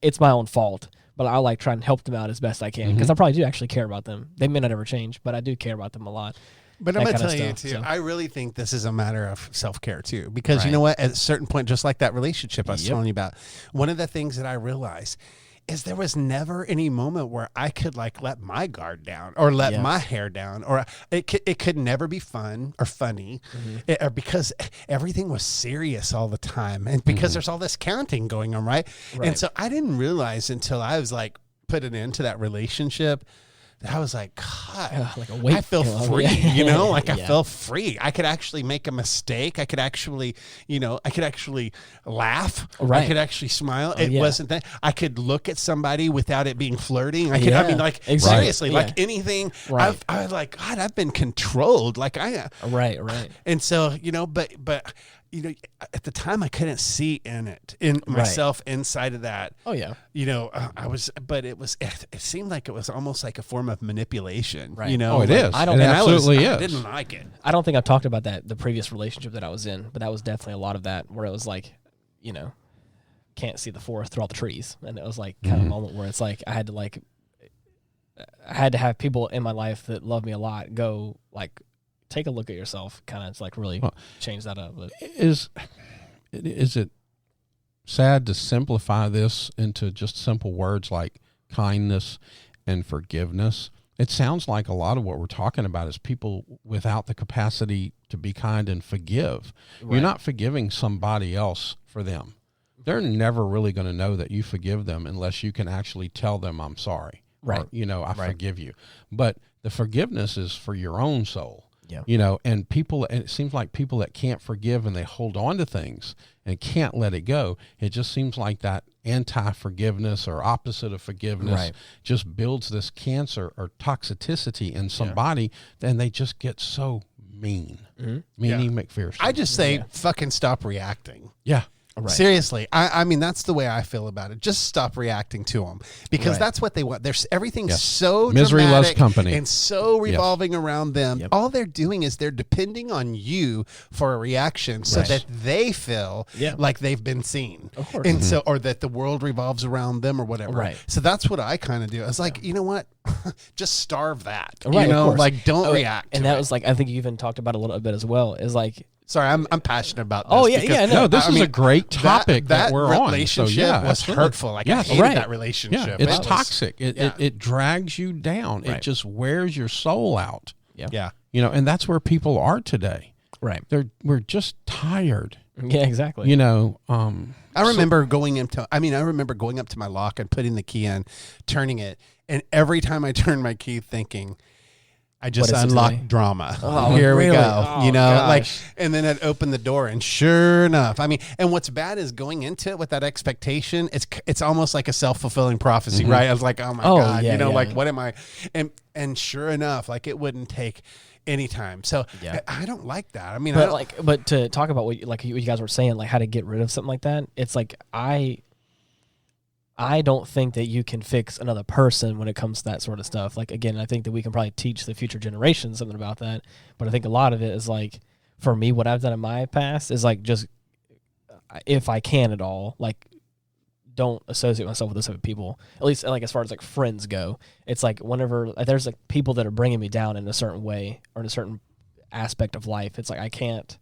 it's my own fault. But I'll like try and help them out as best I can because I probably do actually care about them. They may not ever change, but I do care about them a lot. But I'm that going to kind tell of you, stuff, too, so. I really think this is a matter of self-care, too. Because you Right. know what? At a certain point, just like that relationship I was Yep. telling you about, one of the things that I realized is there was never any moment where I could like let my guard down or let Yeah. my hair down, or it could never be fun or funny or because everything was serious all the time. And because there's all this counting going on, right? And so I didn't realize until I was like put an end to that relationship that I was like, God, like a weight I feel came off. free, Yeah. you know, like I Yeah. feel free. I could actually make a mistake. I could actually, you know, I could actually laugh. Right. I could actually smile. It yeah. wasn't that. I could look at somebody without it being flirting. I could, Yeah. I mean, like, Exactly. seriously, Yeah. like anything. Right. I was like, God, I've been controlled. Like Right. and so, you know, but, you know, at the time I couldn't see in myself inside of that. Oh yeah. You know, it seemed like it was almost like a form of manipulation, Right. you know? Oh, it like, is. I don't- It and absolutely I is. didn't like it. I don't think I've talked about that, the previous relationship that I was in, but that was definitely a lot of that where it was like, you know, can't see the forest through all the trees. And it was like kind of a moment where it's like I had to have people in my life that love me a lot go like, take a look at yourself, kind of, it's like really change that up. But Is it sad to simplify this into just simple words like kindness and forgiveness? It sounds like a lot of what we're talking about is people without the capacity to be kind and forgive. Right. You're not forgiving somebody else for them. They're never really going to know that you forgive them unless you can actually tell them, I'm sorry. Right. Or, you know, I forgive you. But the forgiveness is for your own soul. Yeah. You know, and it seems like people that can't forgive and they hold on to things and can't let it go. It just seems like that anti-forgiveness or opposite of forgiveness just builds this cancer or toxicity in somebody, and they just get so mean. Meany McPherson. I just say fucking stop reacting. Yeah. Right. Seriously. I mean, that's the way I feel about it. Just stop reacting to them because that's what they want. There's everything's so misery loves dramatic company and so revolving around them. Yep. All they're doing is they're depending on you for a reaction so that they feel like they've been seen. Of course. And so, or that the world revolves around them or whatever. Right. So that's what I kind of do. I was like, you know what? Just starve that. Right, you know, of course. like don't react. And that was like, I think you even talked about it a little bit as well, is like, sorry, I'm passionate about this. Oh, yeah, because, yeah, No, this I is mean, a great topic that we're on. Relationship So, was absolutely. hurtful. Like I hated that relationship. Yeah, it's It was- toxic. It drags you down. Right. It just wears your soul out. Yeah. You know, and that's where people are today. right. We're just tired. Yeah, exactly. You know, I remember going up to my lock and putting the key in, turning it, and every time I turned my key thinking, I just What is it unlocked today? drama. Oh, Here we really? go. Oh, you know, gosh. like, and then I'd open the door, and sure enough, I mean, and what's bad is going into it with that expectation. It's almost like a self-fulfilling prophecy, right? I was like, oh my God, yeah, you know, yeah. like what am I? And sure enough, like it wouldn't take any time. So Yeah. I don't like that. I mean, But to talk about what you guys were saying, like how to get rid of something like that, it's like I don't think that you can fix another person when it comes to that sort of stuff. Like, again, I think that we can probably teach the future generations something about that. But I think a lot of it is like, for me, what I've done in my past is like, just if I can at all, like, don't associate myself with those type of people. At least, like, as far as like friends go, it's like whenever there's like people that are bringing me down in a certain way or in a certain aspect of life, it's like I can't.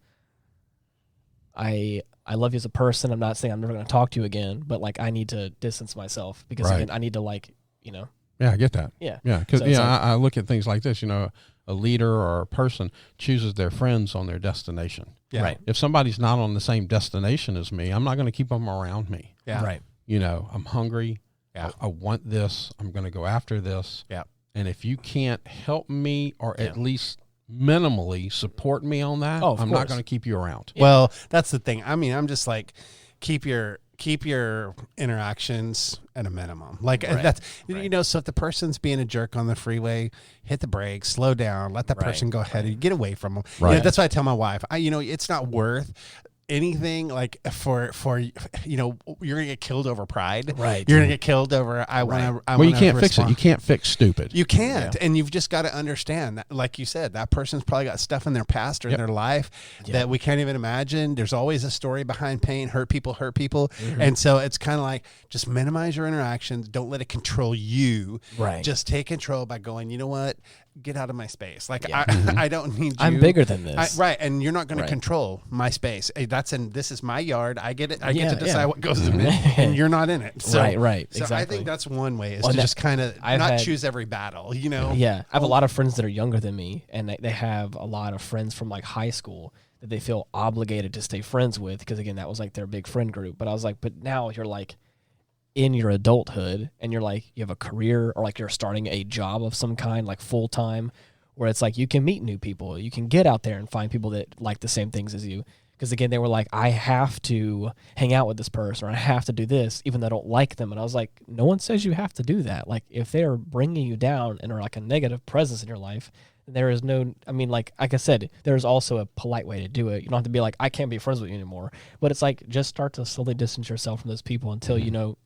I love you as a person. I'm not saying I'm never going to talk to you again, but like I need to distance myself because again, I need to like, you know. yeah, I get that. Yeah. Yeah, because So it's like- I look at things like this. You know, a leader or a person chooses their friends on their destination. yeah. Right. If somebody's not on the same destination as me, I'm not going to keep them around me. Yeah. Right. You know, I'm hungry. Yeah. I want this. I'm going to go after this. Yeah. And if you can't help me or at least minimally support me on that, Oh, of I'm course. not going to keep you around. Well, that's the thing. I mean, I'm just like, keep your interactions at a minimum. Like that's, you know, so if the person's being a jerk on the freeway, hit the brakes, slow down, let that person go ahead and get away from them. Right. You know, that's why I tell my wife, you know, it's not worth anything like for you know, you're gonna get killed over pride, Right. You're gonna get killed over Well, you can't fix it. You can't fix stupid. You can't, and you've just got to understand that, like you said, that person's probably got stuff in their past or in their life that we can't even imagine. There's always a story behind pain. Hurt people, and so it's kind of like just minimize your interactions. Don't let it control you. Right. Just take control by going, you know what? Get out of my space. Like I don't need you. I'm bigger than this. Right, and you're not going to Right. control my space. Hey, this is my yard. I get it. I get Yeah, to decide yeah. what goes in it, and you're not in it. So, Right, So I exactly. think that's one way is Well, to that- just kind of I've not had- choose every battle. You know. Yeah, I have a lot of friends that are younger than me, and they have a lot of friends from like high school that they feel obligated to stay friends with because again, that was like their big friend group. But I was like, but now you're like in your adulthood, and you're like you have a career or like you're starting a job of some kind, like full time, where it's like you can meet new people, you can get out there and find people that like the same things as you. Because again, they were like, I have to hang out with this person or I have to do this, even though I don't like them. And I was like, no one says you have to do that. Like, if they are bringing you down and are like a negative presence in your life, then there is no, I mean, like I said, there's also a polite way to do it. You don't have to be like, I can't be friends with you anymore. But it's like, just start to slowly distance yourself from those people until, you know,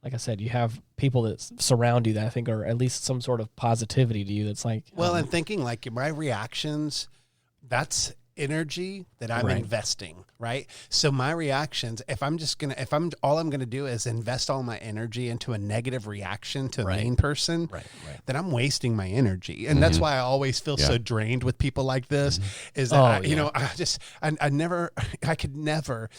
like I said, you have people that surround you that I think are at least some sort of positivity to you. That's like, Well, and thinking like my reactions, that's energy that I'm investing, right? So my reactions, if I'm all I'm going to do is invest all my energy into a negative reaction to a mean person, then I'm wasting my energy. And that's why I always feel so drained with people like this is that, you know, I could never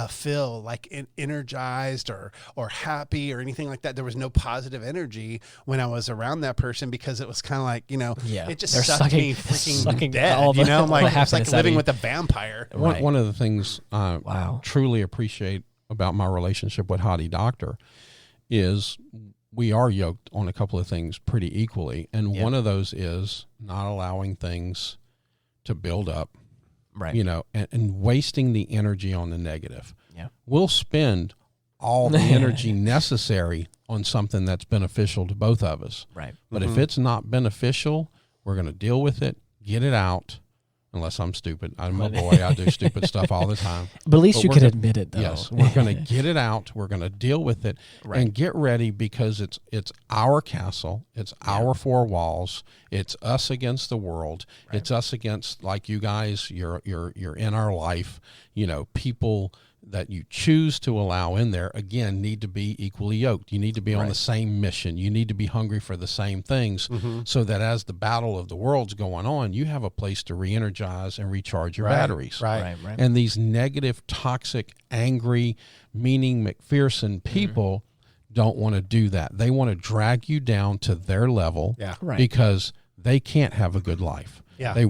feel like energized or happy or anything like that. There was no positive energy when I was around that person because it was kind of like, you know, it just They're sucked me freaking dead, you know, like it's like living with a vampire. One of the things I truly appreciate about my relationship with Hottie Doctor is we are yoked on a couple of things pretty equally. And one of those is not allowing things to build up, you know, and wasting the energy on the negative. Yeah. We'll spend all the energy necessary on something that's beneficial to both of us. Right. But if it's not beneficial, we're going to deal with it, get it out, unless I'm stupid. I'm a boy. I do stupid stuff all the time. But at least you can admit it, though. Yes, we're going to get it out. We're going to deal with it and get ready, because it's our castle. It's our four walls. It's us against the world. It's us against, like you guys. You're in our life. People that you choose to allow in there, again, need to be equally yoked. You need to be on the same mission. You need to be hungry for the same things, so that as the battle of the world's going on, you have a place to re-energize and recharge your batteries. Right. And these negative, toxic, angry, Meany McMeanerson people don't want to do that. They want to drag you down to their level because they can't have a good life. Yeah. They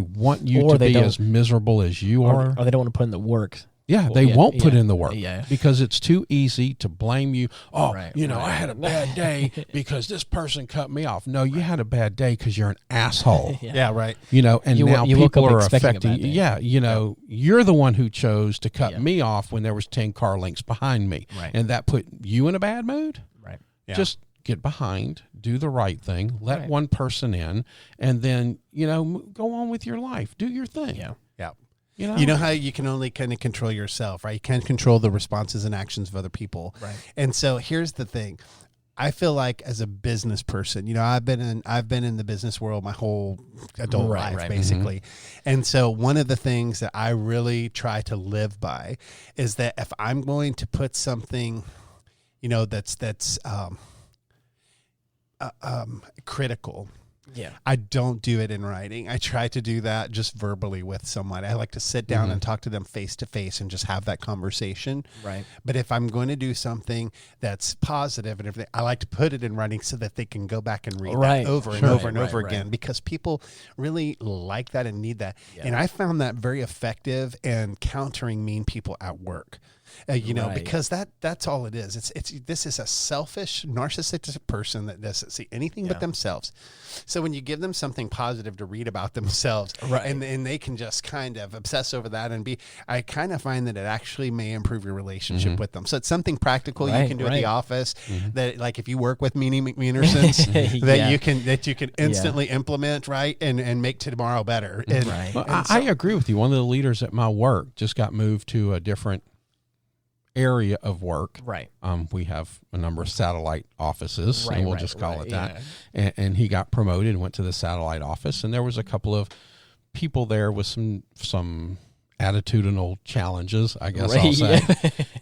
want you to be as miserable as you are. Or they don't want to put in the work. Yeah, they won't put in the work because it's too easy to blame you. I had a bad day because this person cut me off. No, you had a bad day because you're an asshole. And now people are affecting you. Yeah, you're the one who chose to cut me off when there was 10 car lengths behind me. Right. And that put you in a bad mood? Right. Yeah. Just get behind, do the right thing, let one person in, and then, go on with your life. Do your thing. Yeah. You know how you can only kind of control yourself, right? You can't control the responses and actions of other people. Right. And so here's the thing. I feel like as a business person, I've been in the business world my whole adult life, basically. And so one of the things that I really try to live by is that if I'm going to put something, that's critical, I don't do it in writing. I try to do that just verbally with someone. I like to sit down and talk to them face to face and just have that conversation. Right. But if I'm going to do something that's positive and everything, I like to put it in writing so that they can go back and read that over and over again, because people really like that and need that. Yeah. And I found that very effective in countering mean people at work. Because that's all it is. This is a selfish, narcissistic person that doesn't see anything but themselves. So when you give them something positive to read about themselves, and they can just kind of obsess over that I kind of find that it actually may improve your relationship with them. So it's something practical you can do at the office that, like, if you work with Meany McMeanersons, that you can instantly implement, and make tomorrow better. I agree with you. One of the leaders at my work just got moved to a different area of work. Right. We have a number of satellite offices, and we'll just call it that. Yeah. And he got promoted and went to the satellite office, and there was a couple of people there with some attitudinal challenges, I guess I'll say.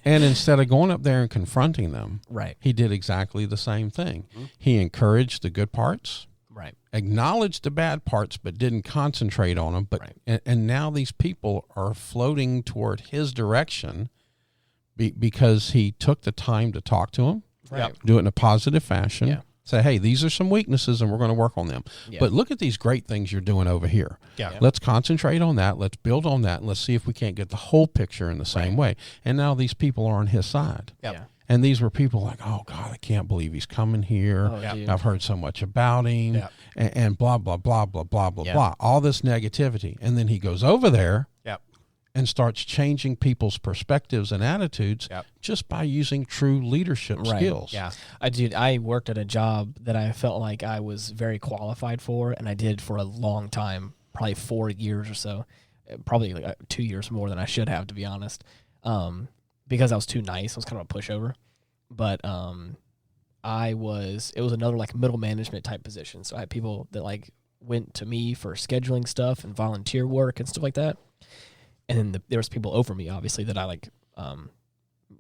And instead of going up there and confronting them, he did exactly the same thing. He encouraged the good parts. Acknowledged the bad parts, but didn't concentrate on them. But and now these people are floating toward his direction, because he took the time to talk to them, do it in a positive fashion, say, hey, these are some weaknesses and we're going to work on them. But look at these great things you're doing over here. Let's concentrate on that. Let's build on that. And let's see if we can't get the whole picture in the same way. And now these people are on his side. And these were people like, oh, God, I can't believe he's coming here. I've heard so much about him and blah, blah, blah, blah, blah, blah, blah. All this negativity. And then he goes over there and starts changing people's perspectives and attitudes just by using true leadership skills. I worked at a job that I felt like I was very qualified for, and I did for a long time, probably 4 years or so, probably like 2 years more than I should have, to be honest, because I was too nice. I was kind of a pushover. But it was another like middle management type position. So I had people that like went to me for scheduling stuff and volunteer work and stuff like that. And then there was people over me, obviously, that I like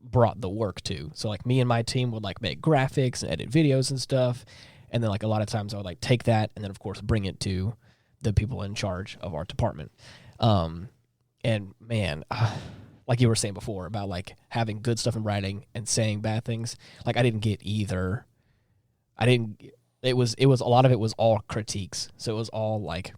brought the work to. So like me and my team would like make graphics and edit videos and stuff. And then like a lot of times I would like take that and then of course bring it to the people in charge of our department. And man, like you were saying before about like having good stuff in writing and saying bad things, like I didn't get either. It was a lot of it was all critiques. So it was all like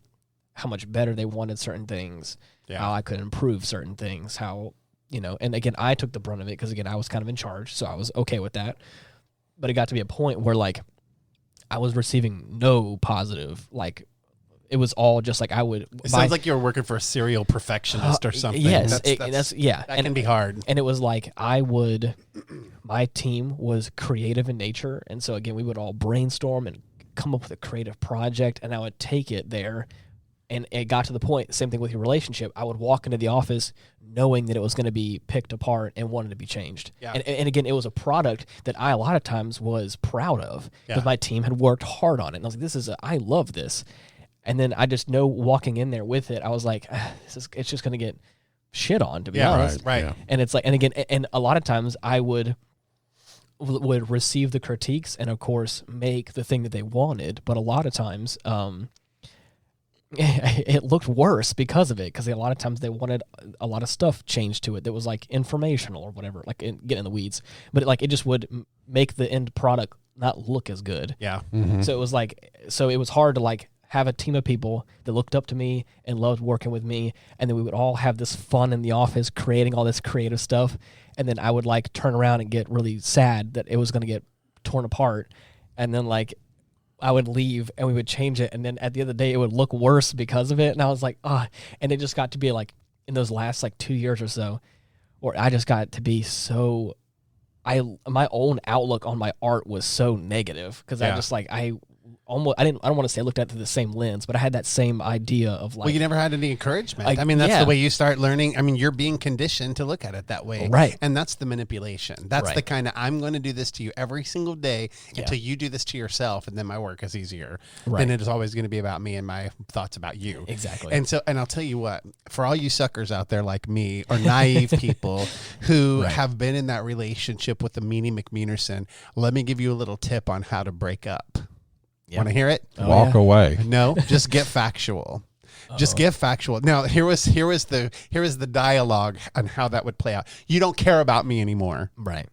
how much better they wanted certain things, how I could improve certain things, how, and again, I took the brunt of it because, again, I was kind of in charge, so I was okay with that. But it got to be a point where, like, I was receiving no positive, like, it was all just like I would. It sounds like you were working for a serial perfectionist or something. Yes, that can be hard. And it was like my team was creative in nature, and so, again, we would all brainstorm and come up with a creative project, and I would take it there And it got to the point, same thing with your relationship. I would walk into the office knowing that it was going to be picked apart and wanted to be changed. Yeah. And again, it was a product that I a lot of times was proud of because my team had worked hard on it. And I was like, I love this. And then I just know walking in there with it, I was like, it's just going to get shit on, to be honest. Right. Yeah. And it's like, and again, and a lot of times I would receive the critiques and of course make the thing that they wanted. But a lot of times, it looked worse because of it, because a lot of times they wanted a lot of stuff changed to it that was like informational or whatever, like get in the weeds, but it just would make the end product not look as good. Yeah. Mm-hmm. So it was hard to like have a team of people that looked up to me and loved working with me, and then we would all have this fun in the office creating all this creative stuff, and then I would like turn around and get really sad that it was going to get torn apart, and then like I would leave and we would change it, and then at the end of the day it would look worse because of it, and I was like, and it just got to be like in those last like 2 years or so, where I just got to be so, my own outlook on my art was so negative, because I just like, I don't want to say I looked at it through the same lens, but I had that same idea of like, Well, you never had any encouragement. I mean, that's the way you start learning. I mean, you're being conditioned to look at it that way. Right. And that's the manipulation. That's the kind of, I'm going to do this to you every single day until you do this to yourself, and then my work is easier. Right. Then it is always going to be about me and my thoughts about you. Exactly. And I'll tell you what, for all you suckers out there like me, or naive people who have been in that relationship with the Meany McMeanerson, let me give you a little tip on how to break up. Want to hear it? Walk away. No, just get factual. Just get factual. Now, here was the dialogue on how that would play out. You don't care about me anymore. Right.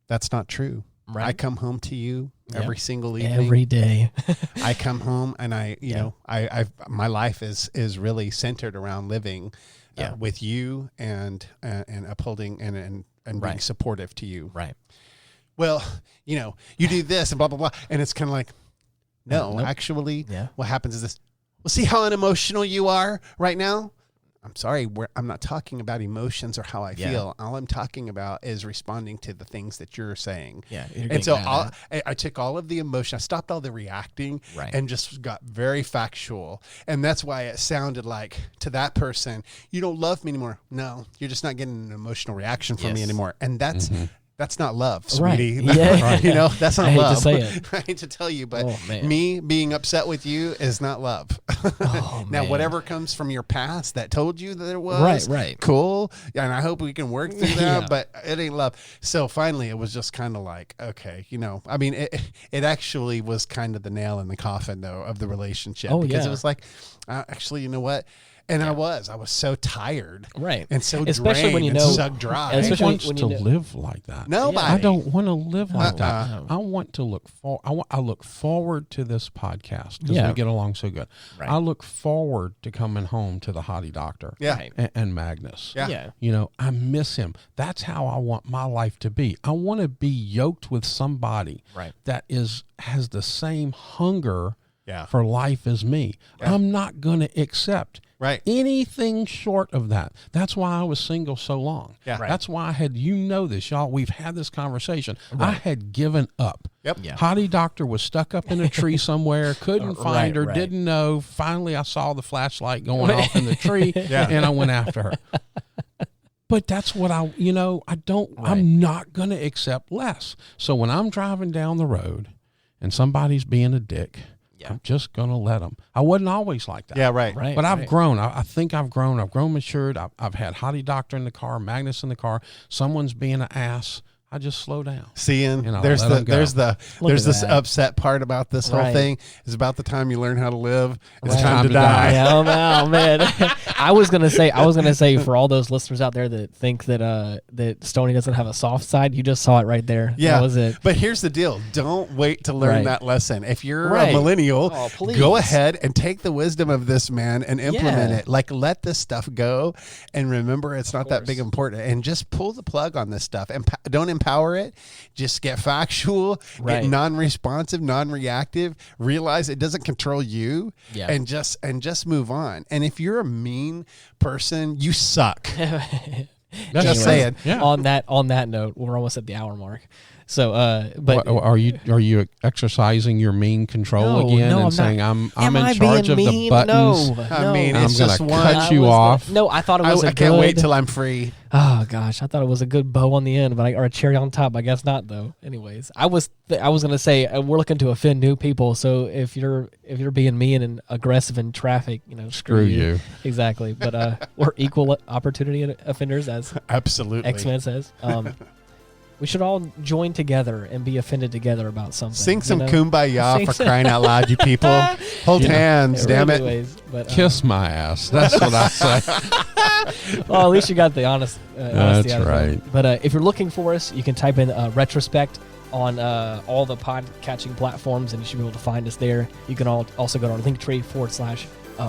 That's not true. Right. I come home to you every single evening. Every day. I come home and you know, my life is really centered around living with you and upholding and being supportive to you. Right. Well, you know, you do this and blah, blah, blah. And it's kind of like, no, Nope. actually, what happens is this. Well, see how unemotional you are right now? I'm sorry, I'm not talking about emotions or how I feel. All I'm talking about is responding to the things that you're saying. Yeah. And so I took all of the emotion, I stopped all the reacting, and just got very factual. And that's why it sounded like to that person, you don't love me anymore. No, you're just not getting an emotional reaction from me anymore. And that's not love, sweetie. Right. Yeah. You know, that's not I hate love. to say it. I hate to tell you, but me being upset with you is not love. Now, whatever comes from your past that told you that it was, cool. Yeah, and I hope we can work through that, but it ain't love. So finally, it was just kind of like, okay, you know, I mean, it actually was kind of the nail in the coffin, though, of the relationship. Because it was like, actually, you know what? And I was so tired, and so especially drained when you know, and sucked dry. Who wants to live like that? Nobody. I don't want to live like that. I want to look I look forward to this podcast because we get along so good. Right. I look forward to coming home to the Hottie Doctor. And Magnus. You know, I miss him. That's how I want my life to be. I want to be yoked with somebody that has the same hunger for life as me. I'm not going to accept anything short of that. That's why I was single so long. That's why I had, this, y'all, we've had this conversation. I had given up. Hottie Doctor was stuck up in a tree somewhere, couldn't find her, didn't know. Finally, I saw the flashlight going off in the tree, and I went after her. But that's what I'm not going to accept less. So when I'm driving down the road and somebody's being a dick, I'm just going to let them. I wasn't always like that. But I've grown. I think I've grown. I've grown matured. I've had Hottie Doctor in the car, Magnus in the car. Someone's being an ass. I just slow down. Seeing there's this upset part about this whole thing is about the time you learn how to live. It's time to die. Oh man. I was gonna say for all those listeners out there that think that Stoney doesn't have a soft side, you just saw it right there. That was it. But here's the deal: don't wait to learn that lesson. If you're a millennial, go ahead and take the wisdom of this man and implement it. Like, let this stuff go, and remember, it's not that big important. And just pull the plug on this stuff, and don't empower it. Just get factual, get non-responsive, non-reactive, realize it doesn't control you, and just move on. And if you're a mean person, you suck. Just saying. On that note, we're almost at the hour mark. So, but are you exercising your mean control again and saying I'm in charge of the buttons? No, I mean, I'm it's going just to one. cut you off. No, I thought it was I can't wait till I'm free. Oh gosh, I thought it was a good bow on the end, but or a cherry on top. I guess not though. Anyways, I was gonna say we're looking to offend new people. So if you're being mean and aggressive in traffic, screw you. Exactly. But we're equal opportunity offenders, as Absolutely X-Men says. We should all join together and be offended together about something. Sing some kumbaya for crying out loud, you people. Hold hands, damn it. Anyways, but, Kiss my ass. That's what I say. Well, at least you got the honesty That's out of right. it. But if you're looking for us, you can type in Retrospect on all the pod-catching platforms, and you should be able to find us there. You can also go to our Linktree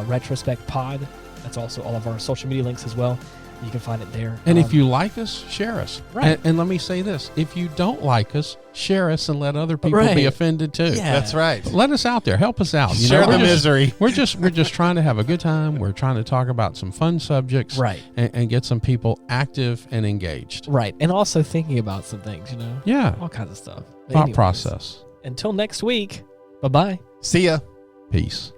/ Retrospect Pod. That's also all of our social media links as well. You can find it there. And if you like us, share us. Right. And let me say this. If you don't like us, share us and let other people be offended too. Yeah. That's right. Let us out there. Help us out. Share the misery. We're just trying to have a good time. We're trying to talk about some fun subjects. Right. And get some people active and engaged. Right. And also thinking about some things, Yeah. all kinds of stuff. Thought process. Until next week, bye-bye. See ya. Peace.